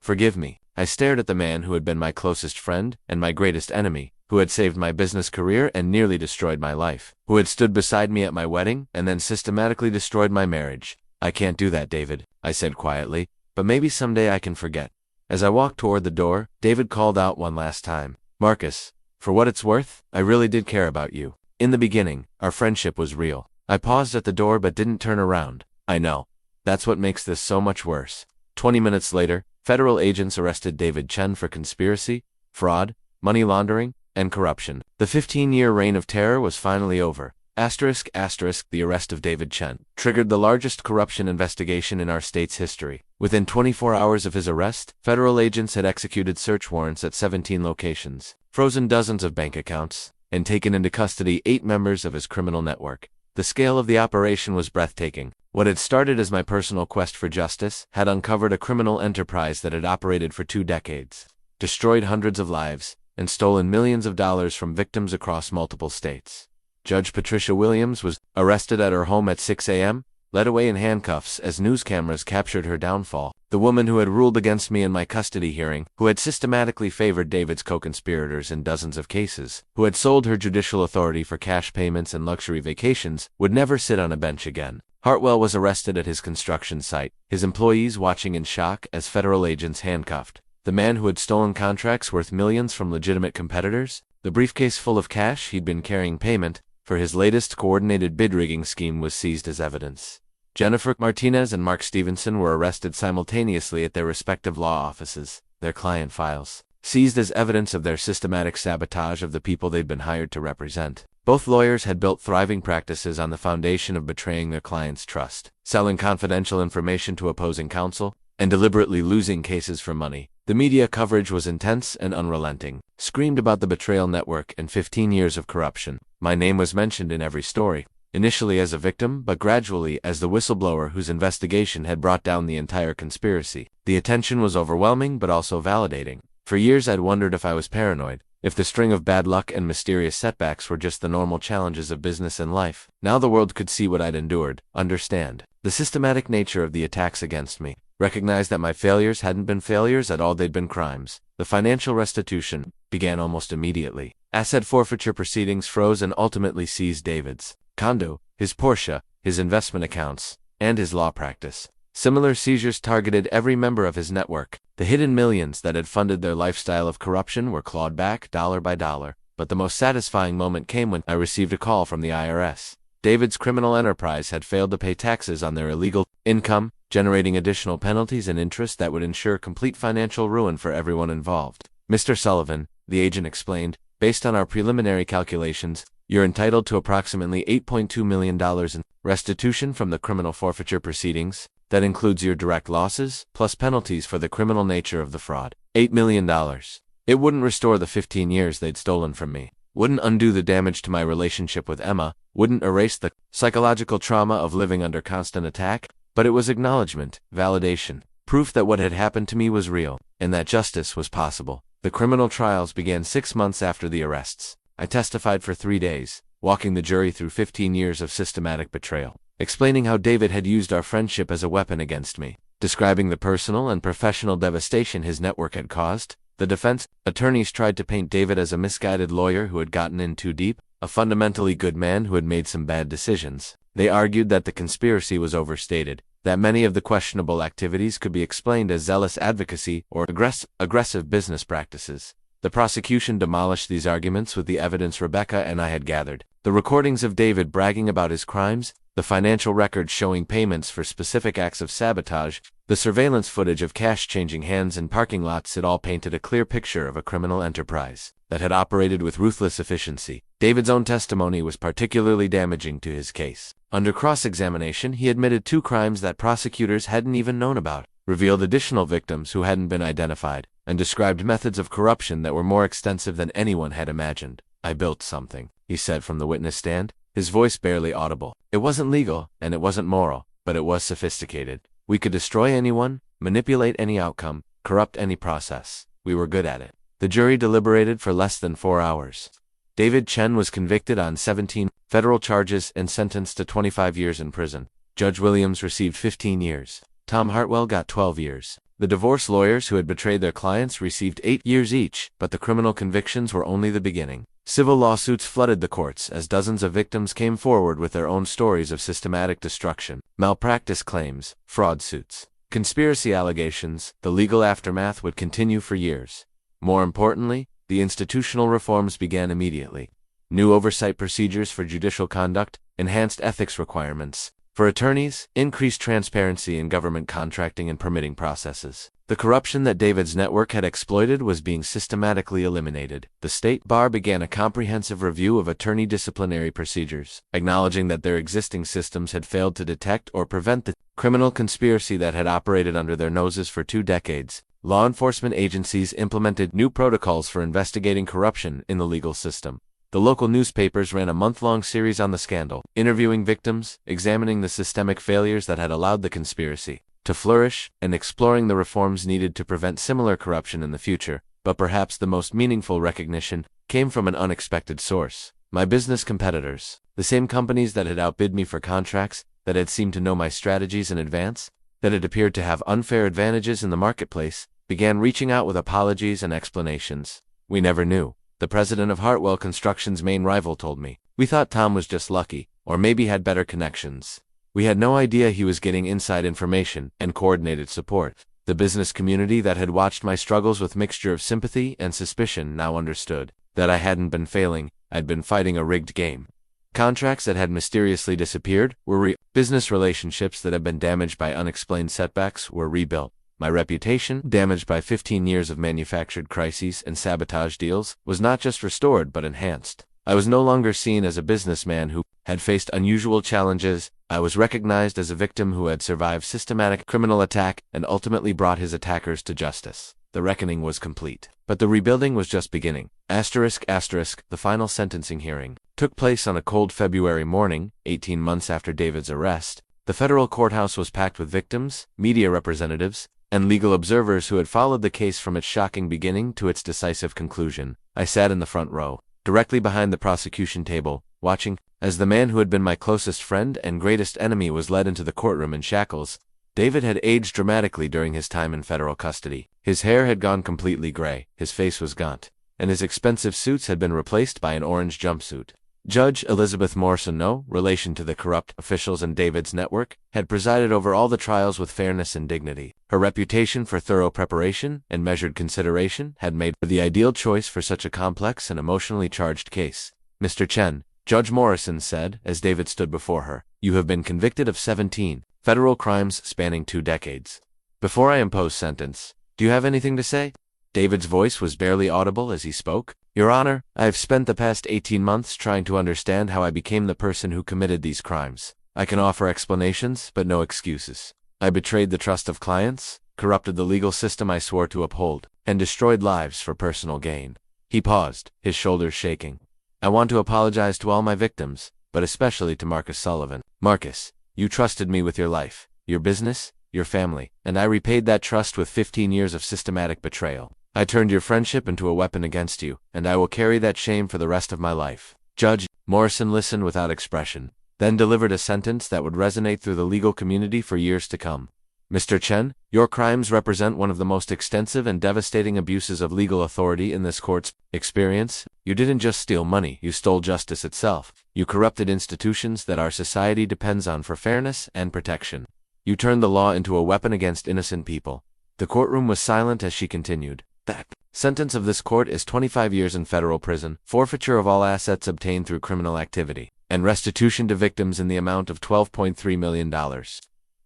forgive me. I stared at the man who had been my closest friend and my greatest enemy, who had saved my business career and nearly destroyed my life, who had stood beside me at my wedding and then systematically destroyed my marriage. I can't do that, David, I said quietly, but maybe someday I can forget. As I walked toward the door, David called out one last time. Marcus, for what it's worth, I really did care about you. In the beginning, our friendship was real. I paused at the door but didn't turn around. I know. That's what makes this so much worse. 20 minutes later, federal agents arrested David Chen for conspiracy, fraud, money laundering, and corruption. The 15-year reign of terror was finally over. The arrest of David Chen triggered the largest corruption investigation in our state's history. Within 24 hours of his arrest, federal agents had executed search warrants at 17 locations, frozen dozens of bank accounts, and taken into custody 8 members of his criminal network. The scale of the operation was breathtaking. What had started as my personal quest for justice had uncovered a criminal enterprise that had operated for 2 decades, destroyed hundreds of lives, and stolen millions of dollars from victims across multiple states. Judge Patricia Williams was arrested at her home at 6 a.m., led away in handcuffs as news cameras captured her downfall. The woman who had ruled against me in my custody hearing, who had systematically favored David's co-conspirators in dozens of cases, who had sold her judicial authority for cash payments and luxury vacations, would never sit on a bench again. Hartwell was arrested at his construction site, his employees watching in shock as federal agents handcuffed the man who had stolen contracts worth millions from legitimate competitors. The briefcase full of cash he'd been carrying payment for his latest coordinated bid rigging scheme was seized as evidence. Jennifer Martinez and Mark Stevenson were arrested simultaneously at their respective law offices, their client files seized as evidence of their systematic sabotage of the people they'd been hired to represent. Both lawyers had built thriving practices on the foundation of betraying their clients' trust, selling confidential information to opposing counsel, and deliberately losing cases for money. The media coverage was intense and unrelenting, screamed about the betrayal network and 15 years of corruption. My name was mentioned in every story, initially as a victim, but gradually as the whistleblower whose investigation had brought down the entire conspiracy. The attention was overwhelming but also validating. For years I'd wondered if I was paranoid, if the string of bad luck and mysterious setbacks were just the normal challenges of business and life. Now the world could see what I'd endured, understand the systematic nature of the attacks against me, recognize that my failures hadn't been failures at all, they'd been crimes. The financial restitution began almost immediately. Asset forfeiture proceedings froze and ultimately seized David's condo, his Porsche, his investment accounts, and his law practice. Similar seizures targeted every member of his network. The hidden millions that had funded their lifestyle of corruption were clawed back dollar by dollar. But the most satisfying moment came when I received a call from the IRS. David's criminal enterprise had failed to pay taxes on their illegal income, generating additional penalties and interest that would ensure complete financial ruin for everyone involved. Mr. Sullivan, the agent explained, based on our preliminary calculations, you're entitled to approximately $8.2 million in restitution from the criminal forfeiture proceedings. That includes your direct losses, plus penalties for the criminal nature of the fraud. $8 million. It wouldn't restore the 15 years they'd stolen from me, wouldn't undo the damage to my relationship with Emma, wouldn't erase the psychological trauma of living under constant attack, but it was acknowledgement, validation, proof that what had happened to me was real, and that justice was possible. The criminal trials began 6 months after the arrests. I testified for 3 days, walking the jury through 15 years of systematic betrayal, explaining how David had used our friendship as a weapon against me, describing the personal and professional devastation his network had caused. The defense attorneys tried to paint David as a misguided lawyer who had gotten in too deep, a fundamentally good man who had made some bad decisions. They argued that the conspiracy was overstated, that many of the questionable activities could be explained as zealous advocacy or aggressive business practices. The prosecution demolished these arguments with the evidence Rebecca and I had gathered. The recordings of David bragging about his crimes, the financial records showing payments for specific acts of sabotage, the surveillance footage of cash changing hands in parking lots, it all painted a clear picture of a criminal enterprise that had operated with ruthless efficiency. David's own testimony was particularly damaging to his case. Under cross-examination, he admitted 2 crimes that prosecutors hadn't even known about, revealed additional victims who hadn't been identified, and described methods of corruption that were more extensive than anyone had imagined. "I built something," he said from the witness stand, his voice barely audible. "It wasn't legal, and it wasn't moral, but it was sophisticated. We could destroy anyone, manipulate any outcome, corrupt any process. We were good at it." The jury deliberated for less than 4 hours. David Chen was convicted on 17 federal charges and sentenced to 25 years in prison. Judge Williams received 15 years. Tom Hartwell got 12 years. The divorce lawyers who had betrayed their clients received 8 years each, but the criminal convictions were only the beginning. Civil lawsuits flooded the courts as dozens of victims came forward with their own stories of systematic destruction, malpractice claims, fraud suits, conspiracy allegations. The legal aftermath would continue for years. More importantly, the institutional reforms began immediately. New oversight procedures for judicial conduct, enhanced ethics requirements for attorneys, increased transparency in government contracting and permitting processes. The corruption that David's network had exploited was being systematically eliminated. The state bar began a comprehensive review of attorney disciplinary procedures, acknowledging that their existing systems had failed to detect or prevent the criminal conspiracy that had operated under their noses for 2 decades. Law enforcement agencies implemented new protocols for investigating corruption in the legal system. The local newspapers ran a month-long series on the scandal, interviewing victims, examining the systemic failures that had allowed the conspiracy to flourish, and exploring the reforms needed to prevent similar corruption in the future. But perhaps the most meaningful recognition came from an unexpected source: my business competitors. The same companies that had outbid me for contracts, that had seemed to know my strategies in advance, that had appeared to have unfair advantages in the marketplace, began reaching out with apologies and explanations. "We never knew," the president of Hartwell Construction's main rival told me. "We thought Tom was just lucky, or maybe had better connections. We had no idea he was getting inside information and coordinated support." The business community that had watched my struggles with mixture of sympathy and suspicion now understood that I hadn't been failing, I'd been fighting a rigged game. Contracts that had mysteriously disappeared were business relationships that had been damaged by unexplained setbacks were rebuilt. My reputation, damaged by 15 years of manufactured crises and sabotage deals, was not just restored but enhanced. I was no longer seen as a businessman who had faced unusual challenges. I was recognized as a victim who had survived systematic criminal attack and ultimately brought his attackers to justice. The reckoning was complete. But the rebuilding was just beginning. The final sentencing hearing took place on a cold February morning, 18 months after David's arrest. The federal courthouse was packed with victims, media representatives, and legal observers who had followed the case from its shocking beginning to its decisive conclusion. I sat in the front row, directly behind the prosecution table, watching as the man who had been my closest friend and greatest enemy was led into the courtroom in shackles. David had aged dramatically during his time in federal custody. His hair had gone completely gray, his face was gaunt, and his expensive suits had been replaced by an orange jumpsuit. Judge Elizabeth Morrison, no relation to the corrupt officials in David's network, had presided over all the trials with fairness and dignity. Her reputation for thorough preparation and measured consideration had made her the ideal choice for such a complex and emotionally charged case. "Mr. Chen," Judge Morrison said as David stood before her, "you have been convicted of 17 federal crimes spanning 2 decades. Before I impose sentence, do you have anything to say?" David's voice was barely audible as he spoke. "Your Honor, I have spent the past 18 months trying to understand how I became the person who committed these crimes. I can offer explanations, but no excuses. I betrayed the trust of clients, corrupted the legal system I swore to uphold, and destroyed lives for personal gain." He paused, his shoulders shaking. "I want to apologize to all my victims, but especially to Marcus Sullivan. Marcus, you trusted me with your life, your business, your family, and I repaid that trust with 15 years of systematic betrayal. I turned your friendship into a weapon against you, and I will carry that shame for the rest of my life." Judge Morrison listened without expression, then delivered a sentence that would resonate through the legal community for years to come. "Mr. Chen, your crimes represent one of the most extensive and devastating abuses of legal authority in this court's experience. You didn't just steal money, you stole justice itself. You corrupted institutions that our society depends on for fairness and protection. You turned the law into a weapon against innocent people." The courtroom was silent as she continued. "The sentence of this court is 25 years in federal prison, forfeiture of all assets obtained through criminal activity, and restitution to victims in the amount of $12.3 million.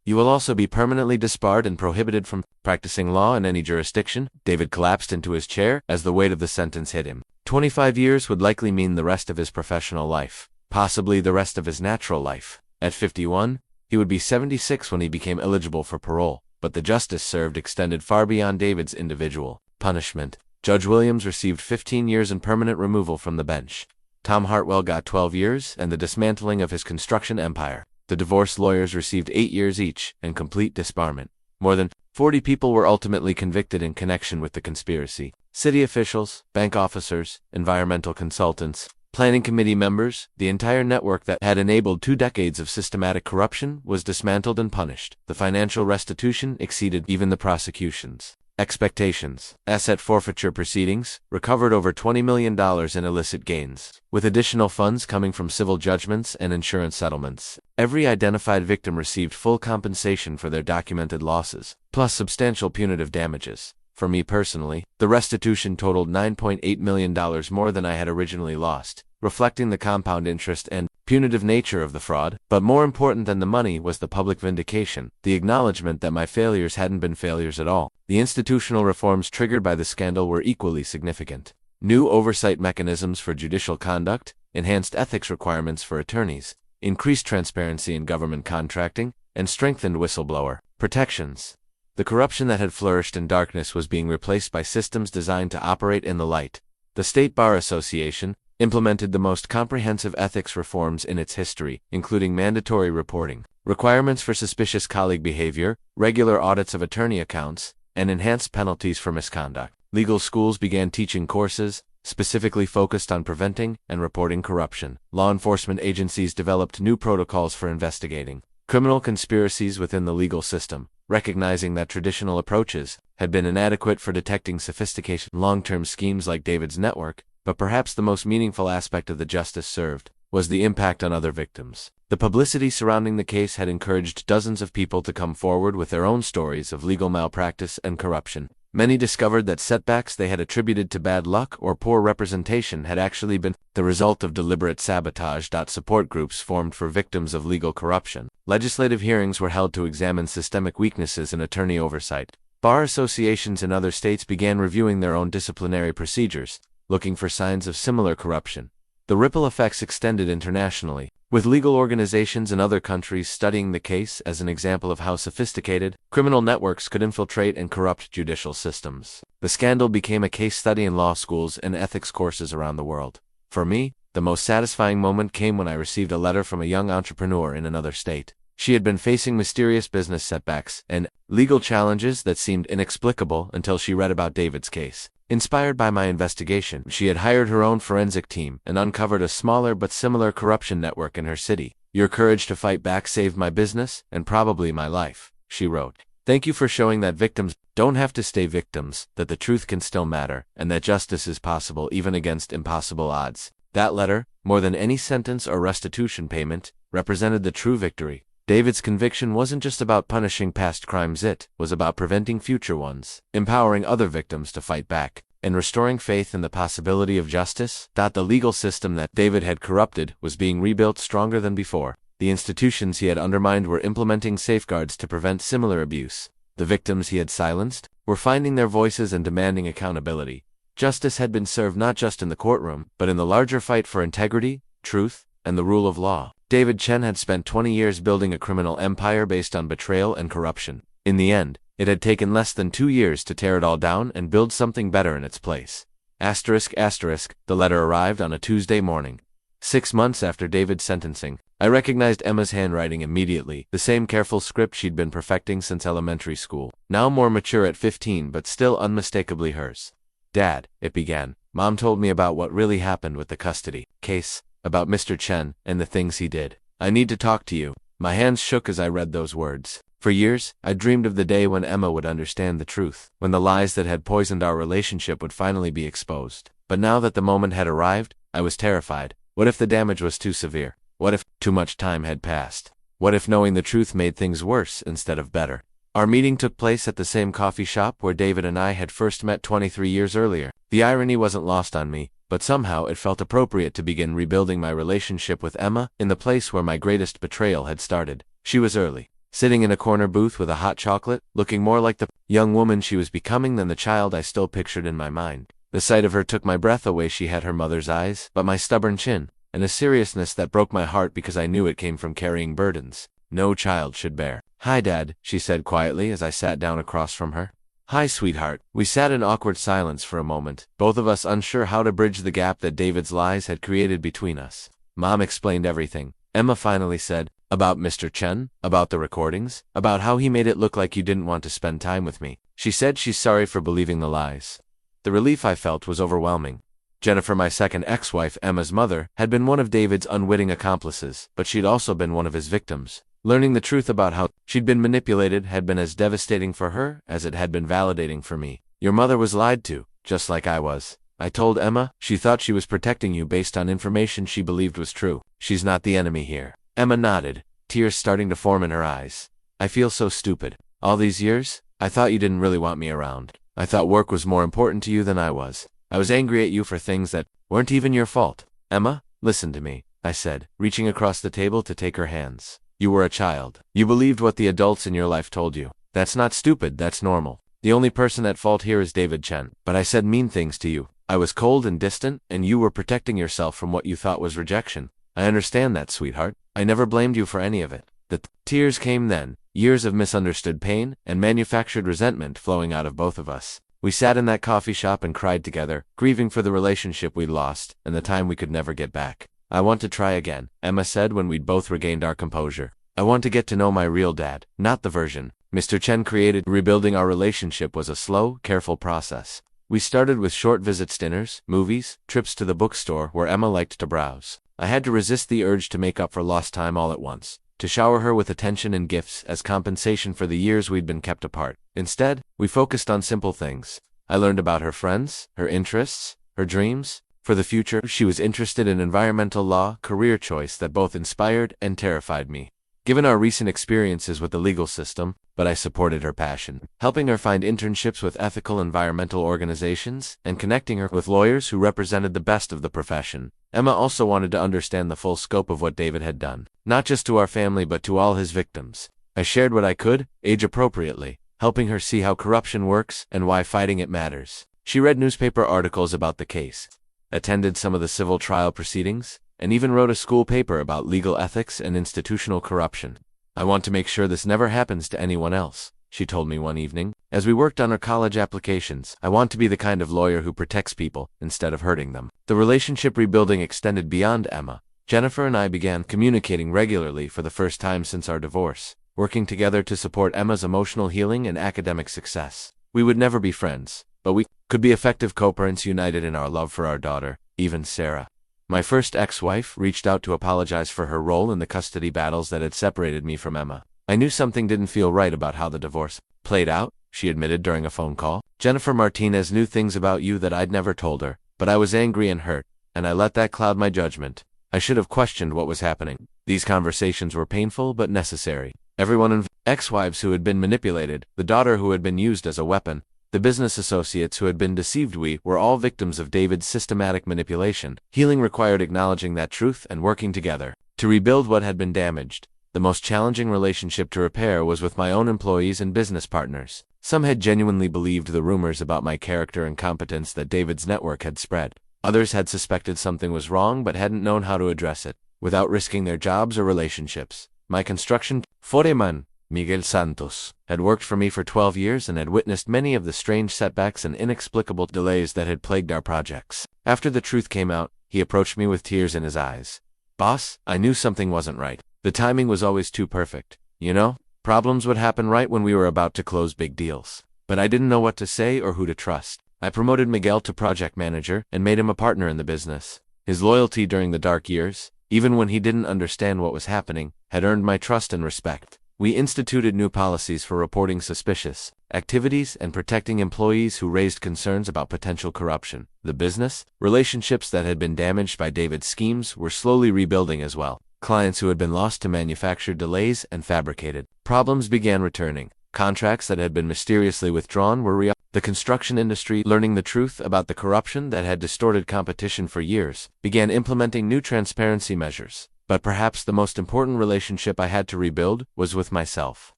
You will also be permanently disbarred and prohibited from practicing law in any jurisdiction." David collapsed into his chair as the weight of the sentence hit him. 25 years would likely mean the rest of his professional life, possibly the rest of his natural life. At 51, he would be 76 when he became eligible for parole, but the justice served extended far beyond David's individual punishment. Judge Williams received 15 years and permanent removal from the bench. Tom Hartwell got 12 years and the dismantling of his construction empire. The divorce lawyers received 8 years each and complete disbarment. More than 40 people were ultimately convicted in connection with the conspiracy. City officials, bank officers, environmental consultants, planning committee members, the entire network that had enabled 2 decades of systematic corruption was dismantled and punished. The financial restitution exceeded even the prosecution's expectations. Asset forfeiture proceedings recovered over $20 million in illicit gains, with additional funds coming from civil judgments and insurance settlements. Every identified victim received full compensation for their documented losses, plus substantial punitive damages. For me personally, the restitution totaled $9.8 million more than I had originally lost, reflecting the compound interest and punitive nature of the fraud. But more important than the money was the public vindication, the acknowledgement that my failures hadn't been failures at all. The institutional reforms triggered by the scandal were equally significant. New oversight mechanisms for judicial conduct, enhanced ethics requirements for attorneys, increased transparency in government contracting, and strengthened whistleblower protections. The corruption that had flourished in darkness was being replaced by systems designed to operate in the light. The State Bar Association implemented the most comprehensive ethics reforms in its history, including mandatory reporting, requirements for suspicious colleague behavior, regular audits of attorney accounts, and enhanced penalties for misconduct. Legal schools began teaching courses specifically focused on preventing and reporting corruption. Law enforcement agencies developed new protocols for investigating criminal conspiracies within the legal system, recognizing that traditional approaches had been inadequate for detecting sophisticated long-term schemes like David's network. But perhaps the most meaningful aspect of the justice served was the impact on other victims. The publicity surrounding the case had encouraged dozens of people to come forward with their own stories of legal malpractice and corruption. Many discovered that setbacks they had attributed to bad luck or poor representation had actually been the result of deliberate sabotage. Support groups formed for victims of legal corruption. Legislative hearings were held to examine systemic weaknesses in attorney oversight. Bar associations in other states began reviewing their own disciplinary procedures, looking for signs of similar corruption. The ripple effects extended internationally, with legal organizations in other countries studying the case as an example of how sophisticated criminal networks could infiltrate and corrupt judicial systems. The scandal became a case study in law schools and ethics courses around the world. For me, the most satisfying moment came when I received a letter from a young entrepreneur in another state. She had been facing mysterious business setbacks and legal challenges that seemed inexplicable until she read about David's case. Inspired by my investigation, she had hired her own forensic team and uncovered a smaller but similar corruption network in her city. "Your courage to fight back saved my business and probably my life," she wrote. "Thank you for showing that victims don't have to stay victims, that the truth can still matter, and that justice is possible even against impossible odds." That letter, more than any sentence or restitution payment, represented the true victory. David's conviction wasn't just about punishing past crimes, it was about preventing future ones, empowering other victims to fight back, and restoring faith in the possibility of justice. The legal system that David had corrupted was being rebuilt stronger than before. The institutions he had undermined were implementing safeguards to prevent similar abuse. The victims he had silenced were finding their voices and demanding accountability. Justice had been served not just in the courtroom, but in the larger fight for integrity, truth, and the rule of law. David Chen had spent 20 years building a criminal empire based on betrayal and corruption. In the end, it had taken less than 2 years to tear it all down and build something better in its place. The letter arrived on a Tuesday morning. 6 months after David's sentencing, I recognized Emma's handwriting immediately, the same careful script she'd been perfecting since elementary school. Now more mature at 15 but still unmistakably hers. "Dad," it began, "Mom told me about what really happened with the custody case, about Mr. Chen and the things he did. I need to talk to you." My hands shook as I read those words. For years, I dreamed of the day when Emma would understand the truth, when the lies that had poisoned our relationship would finally be exposed. But now that the moment had arrived, I was terrified. What if the damage was too severe? What if too much time had passed? What if knowing the truth made things worse instead of better? Our meeting took place at the same coffee shop where David and I had first met 23 years earlier. The irony wasn't lost on me, but somehow it felt appropriate to begin rebuilding my relationship with Emma in the place where my greatest betrayal had started. She was early, sitting in a corner booth with a hot chocolate, looking more like the young woman she was becoming than the child I still pictured in my mind. The sight of her took my breath away. She had her mother's eyes, but my stubborn chin, and a seriousness that broke my heart because I knew it came from carrying burdens no child should bear. "Hi, Dad," she said quietly as I sat down across from her. "Hi, sweetheart." We sat in awkward silence for a moment, both of us unsure how to bridge the gap that David's lies had created between us. "Mom explained everything," Emma finally said. "About Mr. Chen, about the recordings, about how he made it look like you didn't want to spend time with me. She said she's sorry for believing the lies." The relief I felt was overwhelming. Jennifer, my second ex-wife, Emma's mother, had been one of David's unwitting accomplices, but she'd also been one of his victims. Learning the truth about how she'd been manipulated had been as devastating for her as it had been validating for me. "Your mother was lied to, just like I was," I told Emma. "She thought she was protecting you based on information she believed was true. She's not the enemy here." Emma nodded, tears starting to form in her eyes. "I feel so stupid. All these years, I thought you didn't really want me around. I thought work was more important to you than I was. I was angry at you for things that weren't even your fault." "Emma, listen to me," I said, reaching across the table to take her hands. "You were a child. You believed what the adults in your life told you. That's not stupid, that's normal. The only person at fault here is David Chen. But I said mean things to you. I was cold and distant, and you were protecting yourself from what you thought was rejection. I understand that, sweetheart. I never blamed you for any of it." The tears came then, years of misunderstood pain and manufactured resentment flowing out of both of us. We sat in that coffee shop and cried together, grieving for the relationship we'd lost and the time we could never get back. "I want to try again," Emma said when we'd both regained our composure. "I want to get to know my real dad, not the version Mr. Chen created." Rebuilding our relationship was a slow, careful process. We started with short visits, dinners, movies, trips to the bookstore where Emma liked to browse. I had to resist the urge to make up for lost time all at once, to shower her with attention and gifts as compensation for the years we'd been kept apart. Instead, we focused on simple things. I learned about her friends, her interests, her dreams. For the future, she was interested in environmental law, career choice that both inspired and terrified me. Given our recent experiences with the legal system, but I supported her passion, helping her find internships with ethical environmental organizations and connecting her with lawyers who represented the best of the profession. Emma also wanted to understand the full scope of what David had done, not just to our family but to all his victims. I shared what I could, age-appropriately, helping her see how corruption works and why fighting it matters. She read newspaper articles about the case, attended some of the civil trial proceedings, and even wrote a school paper about legal ethics and institutional corruption. "I want to make sure this never happens to anyone else," she told me one evening, as we worked on our college applications. "I want to be the kind of lawyer who protects people instead of hurting them." The relationship rebuilding extended beyond Emma. Jennifer and I began communicating regularly for the first time since our divorce, working together to support Emma's emotional healing and academic success. We would never be friends, but we could be effective co-parents united in our love for our daughter, even Sarah. My first ex-wife reached out to apologize for her role in the custody battles that had separated me from Emma. "I knew something didn't feel right about how the divorce played out," she admitted during a phone call. "Jennifer Martinez knew things about you that I'd never told her, but I was angry and hurt, and I let that cloud my judgment. I should have questioned what was happening." These conversations were painful but necessary. Everyone involved, ex-wives who had been manipulated, the daughter who had been used as a weapon, the business associates who had been deceived, we were all victims of David's systematic manipulation. Healing required acknowledging that truth and working together to rebuild what had been damaged. The most challenging relationship to repair was with my own employees and business partners. Some had genuinely believed the rumors about my character and competence that David's network had spread. Others had suspected something was wrong but hadn't known how to address it, without risking their jobs or relationships. My construction foreman, Miguel Santos, had worked for me for 12 years and had witnessed many of the strange setbacks and inexplicable delays that had plagued our projects. After the truth came out, he approached me with tears in his eyes. "Boss, I knew something wasn't right. The timing was always too perfect. You know, problems would happen right when we were about to close big deals. But I didn't know what to say or who to trust." I promoted Miguel to project manager and made him a partner in the business. His loyalty during the dark years, even when he didn't understand what was happening, had earned my trust and respect. We instituted new policies for reporting suspicious activities and protecting employees who raised concerns about potential corruption. The business relationships that had been damaged by David's schemes were slowly rebuilding as well. Clients who had been lost to manufactured delays and fabricated problems began returning. Contracts that had been mysteriously withdrawn were The construction industry, learning the truth about the corruption that had distorted competition for years, began implementing new transparency measures. But perhaps the most important relationship I had to rebuild was with myself.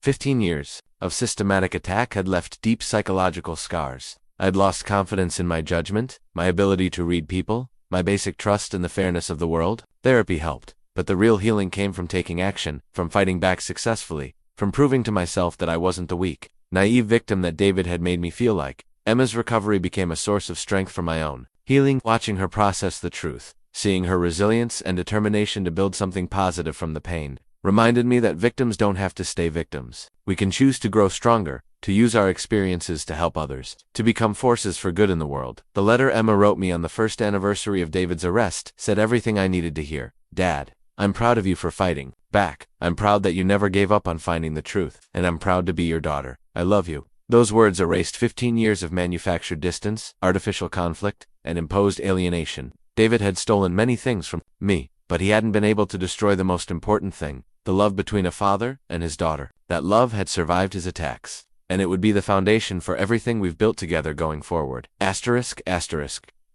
15 years of systematic attack had left deep psychological scars. I had lost confidence in my judgment, my ability to read people, my basic trust in the fairness of the world. Therapy helped, but the real healing came from taking action, from fighting back successfully, from proving to myself that I wasn't the weak, naive victim that David had made me feel like. Emma's recovery became a source of strength for my own healing, watching her process the truth, seeing her resilience and determination to build something positive from the pain, reminded me that victims don't have to stay victims. We can choose to grow stronger, to use our experiences to help others, to become forces for good in the world. The letter Emma wrote me on the first anniversary of David's arrest said everything I needed to hear. Dad, I'm proud of you for fighting back. I'm proud that you never gave up on finding the truth, and I'm proud to be your daughter. I love you. Those words erased 15 years of manufactured distance, artificial conflict, and imposed alienation. David had stolen many things from me, but he hadn't been able to destroy the most important thing, the love between a father and his daughter. That love had survived his attacks, and it would be the foundation for everything we've built together going forward. ***.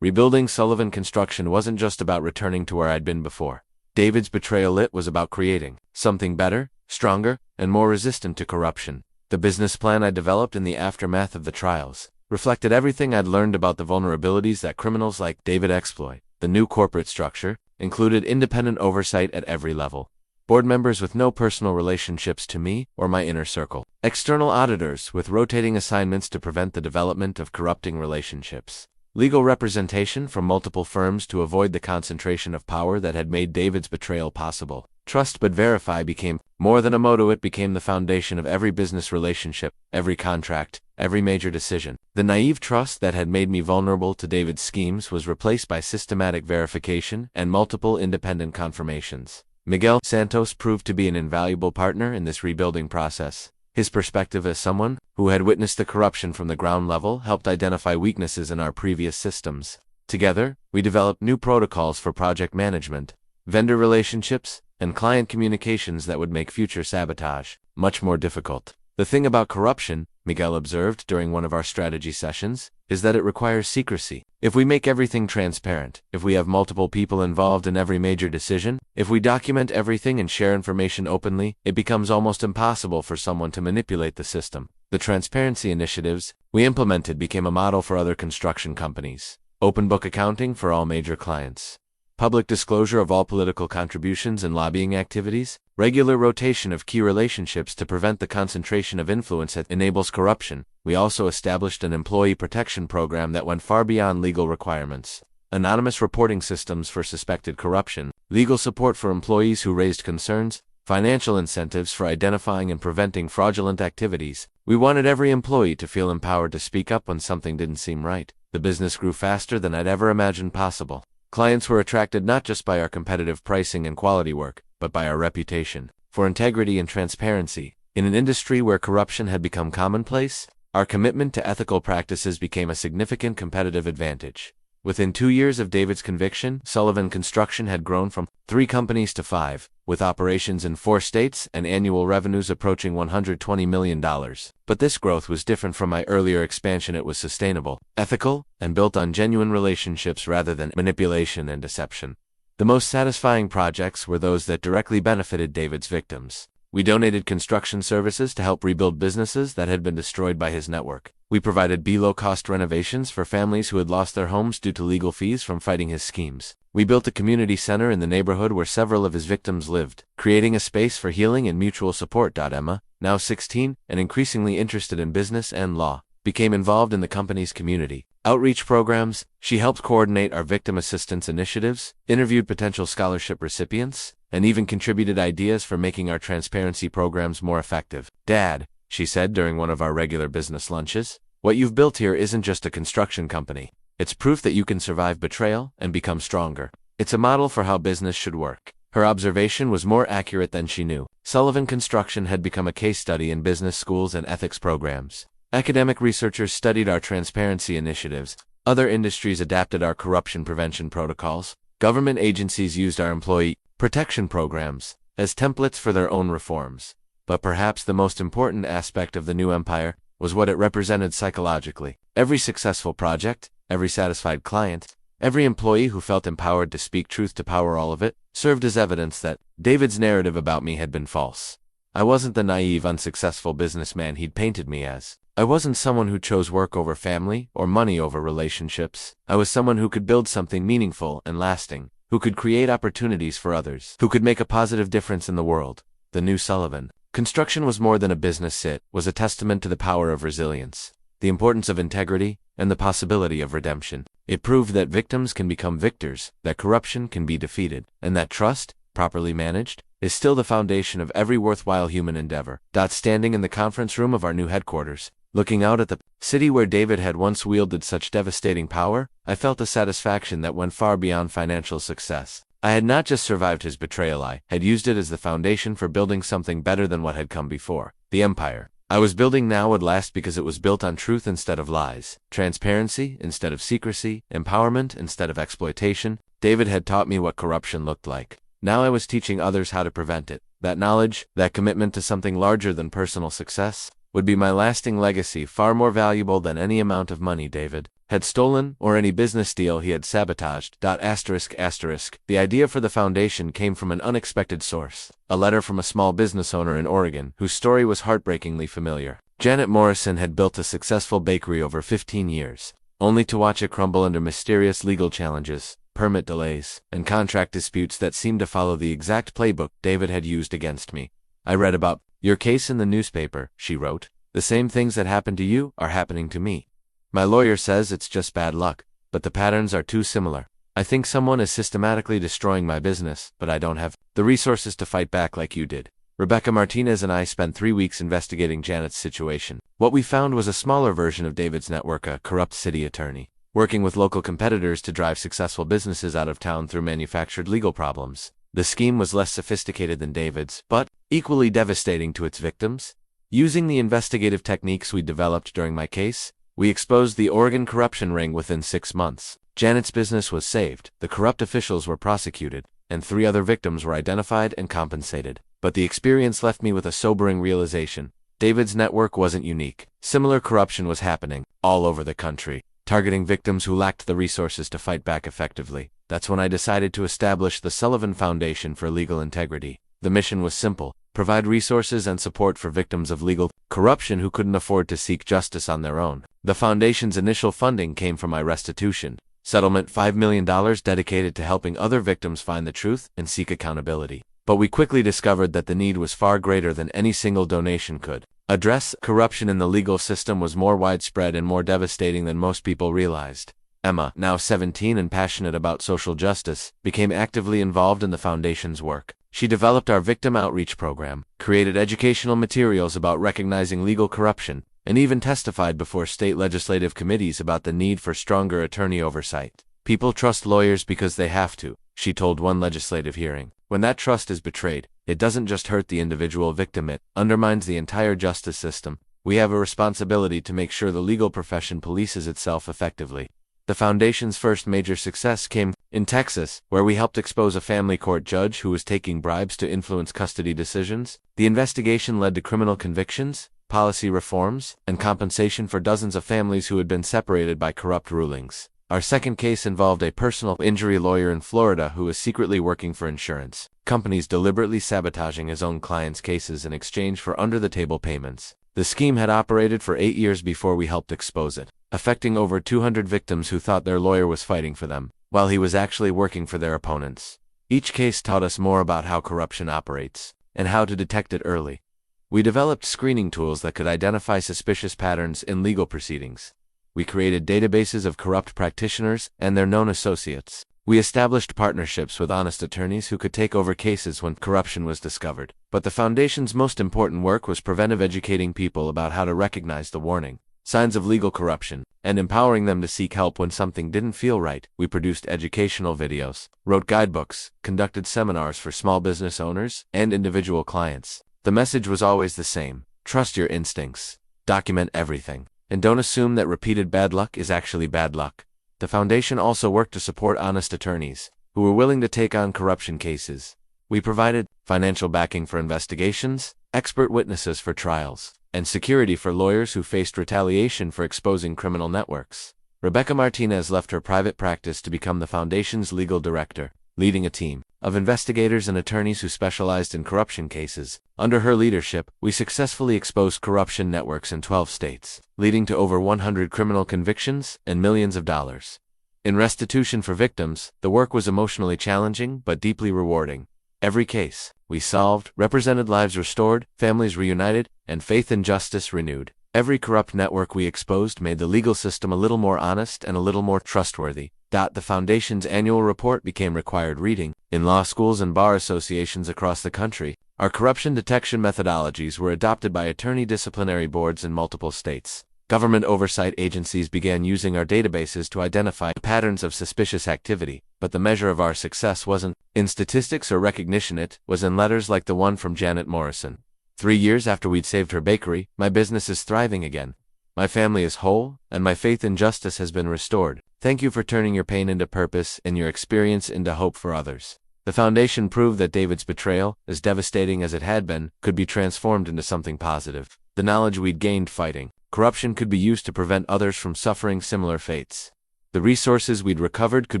Rebuilding Sullivan Construction wasn't just about returning to where I'd been before. David's betrayal was about creating something better, stronger, and more resistant to corruption. The business plan I developed in the aftermath of the trials reflected everything I'd learned about the vulnerabilities that criminals like David exploit. The new corporate structure included independent oversight at every level, board members with no personal relationships to me or my inner circle, external auditors with rotating assignments to prevent the development of corrupting relationships, legal representation from multiple firms to avoid the concentration of power that had made David's betrayal possible. Trust but verify became more than a motto. It became the foundation of every business relationship, every contract, every major decision. The naive trust that had made me vulnerable to David's schemes was replaced by systematic verification and multiple independent confirmations. Miguel Santos proved to be an invaluable partner in this rebuilding process. His perspective as someone who had witnessed the corruption from the ground level helped identify weaknesses in our previous systems. Together, we developed new protocols for project management, vendor relationships, and client communications that would make future sabotage much more difficult. The thing about corruption, Miguel observed during one of our strategy sessions, is that it requires secrecy. If we make everything transparent, if we have multiple people involved in every major decision, if we document everything and share information openly, it becomes almost impossible for someone to manipulate the system. The transparency initiatives we implemented became a model for other construction companies. Open book accounting for all major clients, public disclosure of all political contributions and lobbying activities, regular rotation of key relationships to prevent the concentration of influence that enables corruption. We also established an employee protection program that went far beyond legal requirements. Anonymous reporting systems for suspected corruption, legal support for employees who raised concerns, financial incentives for identifying and preventing fraudulent activities. We wanted every employee to feel empowered to speak up when something didn't seem right. The business grew faster than I'd ever imagined possible. Clients were attracted not just by our competitive pricing and quality work, but by our reputation for integrity and transparency. In an industry where corruption had become commonplace, our commitment to ethical practices became a significant competitive advantage. Within 2 years of David's conviction, Sullivan Construction had grown from 3 companies to 5, with operations in 4 states and annual revenues approaching $120 million. But this growth was different from my earlier expansion. It was sustainable, ethical, and built on genuine relationships rather than manipulation and deception. The most satisfying projects were those that directly benefited David's victims. We donated construction services to help rebuild businesses that had been destroyed by his network. We provided below-cost renovations for families who had lost their homes due to legal fees from fighting his schemes. We built a community center in the neighborhood where several of his victims lived, creating a space for healing and mutual support. Emma, now 16 and increasingly interested in business and law, became involved in the company's community outreach programs. She helped coordinate our victim assistance initiatives, interviewed potential scholarship recipients, and even contributed ideas for making our transparency programs more effective. Dad, she said during one of our regular business lunches, what you've built here isn't just a construction company. It's proof that you can survive betrayal and become stronger. It's a model for how business should work. Her observation was more accurate than she knew. Sullivan Construction had become a case study in business schools and ethics programs. Academic researchers studied our transparency initiatives. Other industries adapted our corruption prevention protocols. Government agencies used our employee protection programs as templates for their own reforms. But perhaps the most important aspect of the new empire was what it represented psychologically. Every successful project, every satisfied client, Every employee who felt empowered to speak truth to power all of it served as evidence that David's narrative about me had been false. I wasn't the naive, unsuccessful businessman he'd painted me as. I wasn't someone who chose work over family or money over relationships. I was someone who could build something meaningful and lasting, who could create opportunities for others, who could make a positive difference in the world. The new Sullivan. Construction was more than a business, it was a testament to the power of resilience, the importance of integrity, and the possibility of redemption. It proved that victims can become victors, that corruption can be defeated, and that trust, properly managed, is still the foundation of every worthwhile human endeavor. Standing in the conference room of our new headquarters, looking out at the city where David had once wielded such devastating power, I felt a satisfaction that went far beyond financial success. I had not just survived his betrayal, I had used it as the foundation for building something better than what had come before. The empire I was building now would last because it was built on truth instead of lies, transparency instead of secrecy, empowerment instead of exploitation. David had taught me what corruption looked like. Now I was teaching others how to prevent it. That knowledge, that commitment to something larger than personal success, would be my lasting legacy, far more valuable than any amount of money David had stolen or any business deal he had sabotaged. The idea for the foundation came from an unexpected source, a letter from a small business owner in Oregon whose story was heartbreakingly familiar. Janet Morrison had built a successful bakery over 15 years, only to watch it crumble under mysterious legal challenges, permit delays, and contract disputes that seemed to follow the exact playbook David had used against me. I read about your case in the newspaper, she wrote. The same things that happened to you are happening to me. My lawyer says it's just bad luck, but the patterns are too similar. I think someone is systematically destroying my business, but I don't have the resources to fight back like you did. Rebecca Martinez and I spent 3 weeks investigating Janet's situation. What we found was a smaller version of David's network, a corrupt city attorney, working with local competitors to drive successful businesses out of town through manufactured legal problems. The scheme was less sophisticated than David's, but equally devastating to its victims. Using the investigative techniques we developed during my case, we exposed the Oregon corruption ring within 6 months. Janet's business was saved, the corrupt officials were prosecuted, and 3 other victims were identified and compensated. But the experience left me with a sobering realization. David's network wasn't unique. Similar corruption was happening all over the country, targeting victims who lacked the resources to fight back effectively. That's when I decided to establish the Sullivan Foundation for Legal Integrity. The mission was simple: provide resources and support for victims of legal corruption who couldn't afford to seek justice on their own. The foundation's initial funding came from my restitution settlement, $5 million dedicated to helping other victims find the truth and seek accountability. But we quickly discovered that the need was far greater than any single donation could address. Corruption in the legal system was more widespread and more devastating than most people realized. Emma, now 17 and passionate about social justice, became actively involved in the foundation's work. She developed our victim outreach program, created educational materials about recognizing legal corruption, and even testified before state legislative committees about the need for stronger attorney oversight. People trust lawyers because they have to, she told one legislative hearing. When that trust is betrayed, it doesn't just hurt the individual victim, it undermines the entire justice system. We have a responsibility to make sure the legal profession polices itself effectively. The foundation's first major success came in Texas, where we helped expose a family court judge who was taking bribes to influence custody decisions. The investigation led to criminal convictions, policy reforms, and compensation for dozens of families who had been separated by corrupt rulings. Our second case involved a personal injury lawyer in Florida who was secretly working for insurance companies, deliberately sabotaging his own clients' cases in exchange for under-the-table payments. The scheme had operated for 8 years before we helped expose it, affecting over 200 victims who thought their lawyer was fighting for them, while he was actually working for their opponents. Each case taught us more about how corruption operates, and how to detect it early. We developed screening tools that could identify suspicious patterns in legal proceedings. We created databases of corrupt practitioners and their known associates. We established partnerships with honest attorneys who could take over cases when corruption was discovered. But the foundation's most important work was preventive, educating people about how to recognize the warning signs of legal corruption, and empowering them to seek help when something didn't feel right. We produced educational videos, wrote guidebooks, conducted seminars for small business owners and individual clients. The message was always the same: trust your instincts, document everything, and don't assume that repeated bad luck is actually bad luck. The foundation also worked to support honest attorneys who were willing to take on corruption cases. We provided financial backing for investigations, expert witnesses for trials, and security for lawyers who faced retaliation for exposing criminal networks. Rebecca Martinez left her private practice to become the foundation's legal director, leading a team of investigators and attorneys who specialized in corruption cases. Under her leadership, we successfully exposed corruption networks in 12 states, leading to over 100 criminal convictions and millions of dollars in restitution for victims. The work was emotionally challenging but deeply rewarding. Every case we solved represented lives restored, families reunited, and faith in justice renewed. Every corrupt network we exposed made the legal system a little more honest and a little more trustworthy. The Foundation's annual report became required reading in law schools and bar associations across the country. Our corruption detection methodologies were adopted by attorney disciplinary boards in multiple states. Government oversight agencies began using our databases to identify patterns of suspicious activity, but the measure of our success wasn't in statistics or recognition, it was in letters like the one from Janet Morrison. 3 years after we'd saved her bakery, my business is thriving again. My family is whole, and my faith in justice has been restored. Thank you for turning your pain into purpose and your experience into hope for others. The Foundation proved that David's betrayal, as devastating as it had been, could be transformed into something positive. The knowledge we'd gained fighting corruption could be used to prevent others from suffering similar fates. The resources we'd recovered could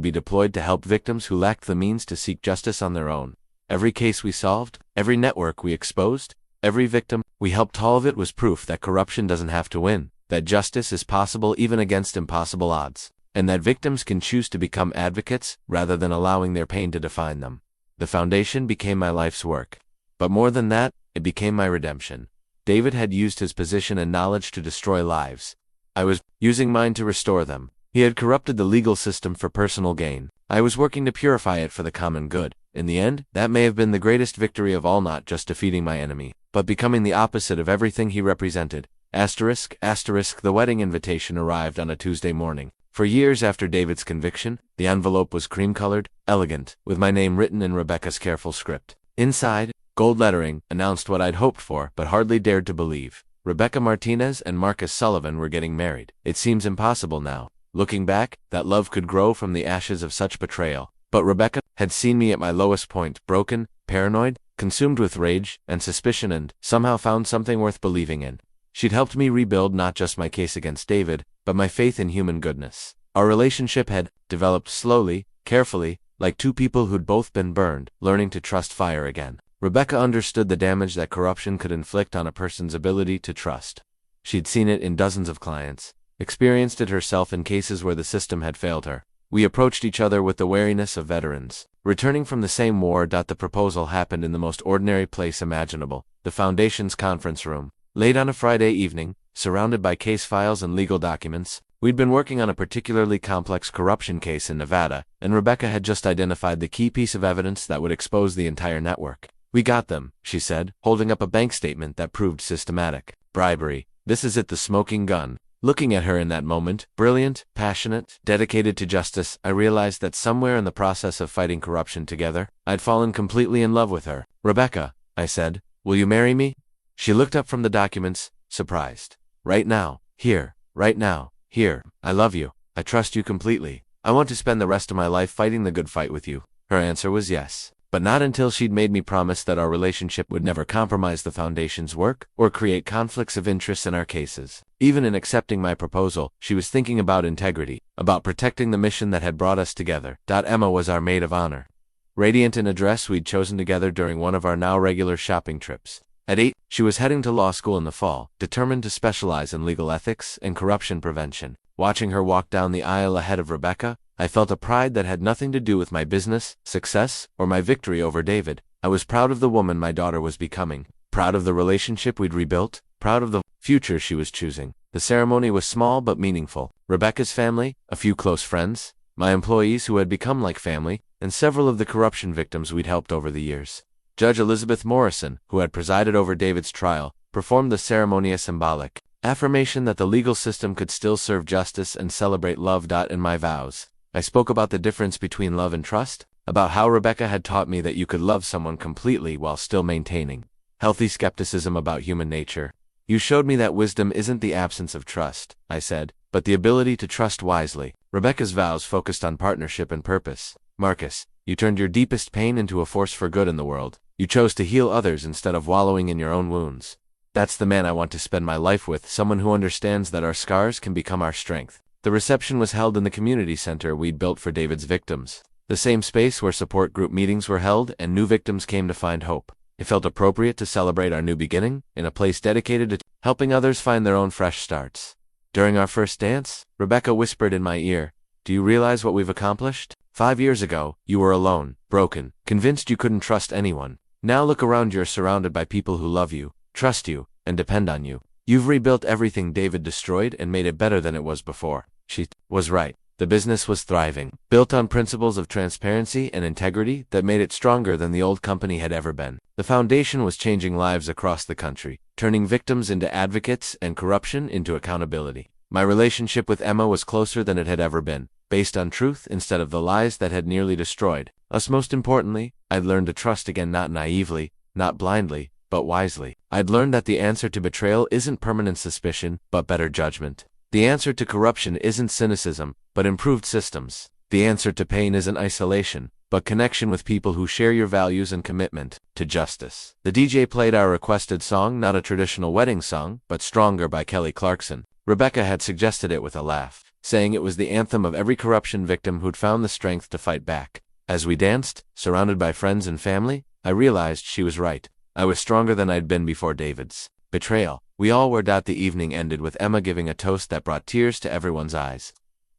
be deployed to help victims who lacked the means to seek justice on their own. Every case we solved, every network we exposed, every victim we helped, all of it was proof that corruption doesn't have to win, that justice is possible even against impossible odds, and that victims can choose to become advocates rather than allowing their pain to define them. The Foundation became my life's work. But more than that, it became my redemption. David had used his position and knowledge to destroy lives. I was using mine to restore them. He had corrupted the legal system for personal gain. I was working to purify it for the common good. In the end, that may have been the greatest victory of all, not just defeating my enemy, but becoming the opposite of everything he represented. The wedding invitation arrived on a Tuesday morning. For years after David's conviction, the envelope was cream-colored, elegant, with my name written in Rebecca's careful script. Inside, gold lettering announced what I'd hoped for but hardly dared to believe. Rebecca Martinez and Marcus Sullivan were getting married. It seems impossible now, looking back, that love could grow from the ashes of such betrayal. But Rebecca had seen me at my lowest point, broken, paranoid, consumed with rage and suspicion, and somehow found something worth believing in. She'd helped me rebuild not just my case against David, but my faith in human goodness. Our relationship had developed slowly, carefully, like two people who'd both been burned, learning to trust fire again. Rebecca understood the damage that corruption could inflict on a person's ability to trust. She'd seen it in dozens of clients, experienced it herself in cases where the system had failed her. We approached each other with the wariness of veterans, returning from the same war. The proposal happened in the most ordinary place imaginable, the Foundation's conference room. Late on a Friday evening, surrounded by case files and legal documents, we'd been working on a particularly complex corruption case in Nevada, and Rebecca had just identified the key piece of evidence that would expose the entire network. "We got them," she said, holding up a bank statement that proved systematic bribery. "This is it, the smoking gun." Looking at her in that moment, brilliant, passionate, dedicated to justice, I realized that somewhere in the process of fighting corruption together, I'd fallen completely in love with her. "Rebecca," I said, "will you marry me?" She looked up from the documents, surprised. "Right now, here, right now, here. I love you. I trust you completely. I want to spend the rest of my life fighting the good fight with you." Her answer was yes. But not until she'd made me promise that our relationship would never compromise the Foundation's work or create conflicts of interest in our cases. Even in accepting my proposal, she was thinking about integrity, about protecting the mission that had brought us together. Emma was our maid of honor, radiant in a dress we'd chosen together during one of our now regular shopping trips. At 8, she was heading to law school in the fall, determined to specialize in legal ethics and corruption prevention. Watching her walk down the aisle ahead of Rebecca, I felt a pride that had nothing to do with my business, success, or my victory over David. I was proud of the woman my daughter was becoming, proud of the relationship we'd rebuilt, proud of the future she was choosing. The ceremony was small but meaningful. Rebecca's family, a few close friends, my employees who had become like family, and several of the corruption victims we'd helped over the years. Judge Elizabeth Morrison, who had presided over David's trial, performed the ceremony, a symbolic affirmation that the legal system could still serve justice and celebrate love. In my vows, I spoke about the difference between love and trust, about how Rebecca had taught me that you could love someone completely while still maintaining healthy skepticism about human nature. "You showed me that wisdom isn't the absence of trust," I said, "but the ability to trust wisely." Rebecca's vows focused on partnership and purpose. "Marcus, you turned your deepest pain into a force for good in the world. You chose to heal others instead of wallowing in your own wounds. That's the man I want to spend my life with, someone who understands that our scars can become our strength." The reception was held in the community center we'd built for David's victims, the same space where support group meetings were held and new victims came to find hope. It felt appropriate to celebrate our new beginning in a place dedicated to helping others find their own fresh starts. During our first dance, Rebecca whispered in my ear, "Do you realize what we've accomplished? 5 years ago, you were alone, broken, convinced you couldn't trust anyone. Now look around, you're surrounded by people who love you, trust you, and depend on you. You've rebuilt everything David destroyed and made it better than it was before." She was right. The business was thriving, built on principles of transparency and integrity that made it stronger than the old company had ever been. The foundation was changing lives across the country, turning victims into advocates and corruption into accountability. My relationship with Emma was closer than it had ever been, based on truth instead of the lies that had nearly destroyed us. Most importantly, I'd learned to trust again, not naively, not blindly, but wisely. I'd learned that the answer to betrayal isn't permanent suspicion, but better judgment. The answer to corruption isn't cynicism, but improved systems. The answer to pain isn't isolation, but connection with people who share your values and commitment to justice. The DJ played our requested song, not a traditional wedding song, but Stronger by Kelly Clarkson. Rebecca had suggested it with a laugh, saying it was the anthem of every corruption victim who'd found the strength to fight back. As we danced, surrounded by friends and family, I realized she was right. I was stronger than I'd been before David's betrayal. We all were. The evening ended with Emma giving a toast that brought tears to everyone's eyes.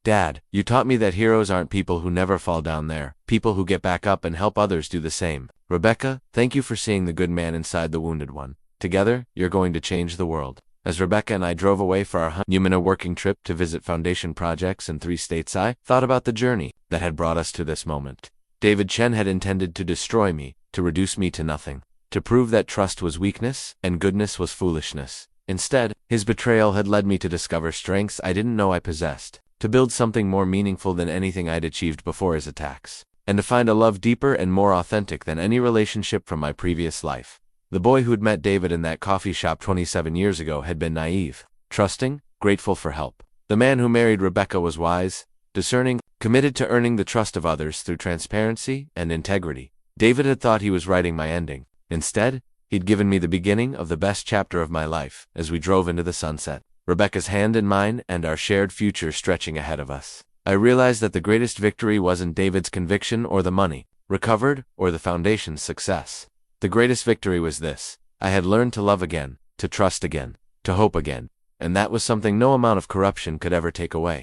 "Dad, you taught me that heroes aren't people who never fall down, they're people who get back up and help others do the same. Rebecca, thank you for seeing the good man inside the wounded one. Together, you're going to change the world." As Rebecca and I drove away for our Humana working trip to visit foundation projects in 3 states, I thought about the journey that had brought us to this moment. David Chen had intended to destroy me, to reduce me to nothing, to prove that trust was weakness and goodness was foolishness. Instead, his betrayal had led me to discover strengths I didn't know I possessed, to build something more meaningful than anything I'd achieved before his attacks, and to find a love deeper and more authentic than any relationship from my previous life. The boy who'd met David in that coffee shop 27 years ago had been naive, trusting, grateful for help. The man who married Rebecca was wise, discerning, committed to earning the trust of others through transparency and integrity. David had thought he was writing my ending. Instead, he'd given me the beginning of the best chapter of my life. As we drove into the sunset, Rebecca's hand in mine and our shared future stretching ahead of us, I realized that the greatest victory wasn't David's conviction or the money recovered or the foundation's success. The greatest victory was this: I had learned to love again, to trust again, to hope again, and that was something no amount of corruption could ever take away.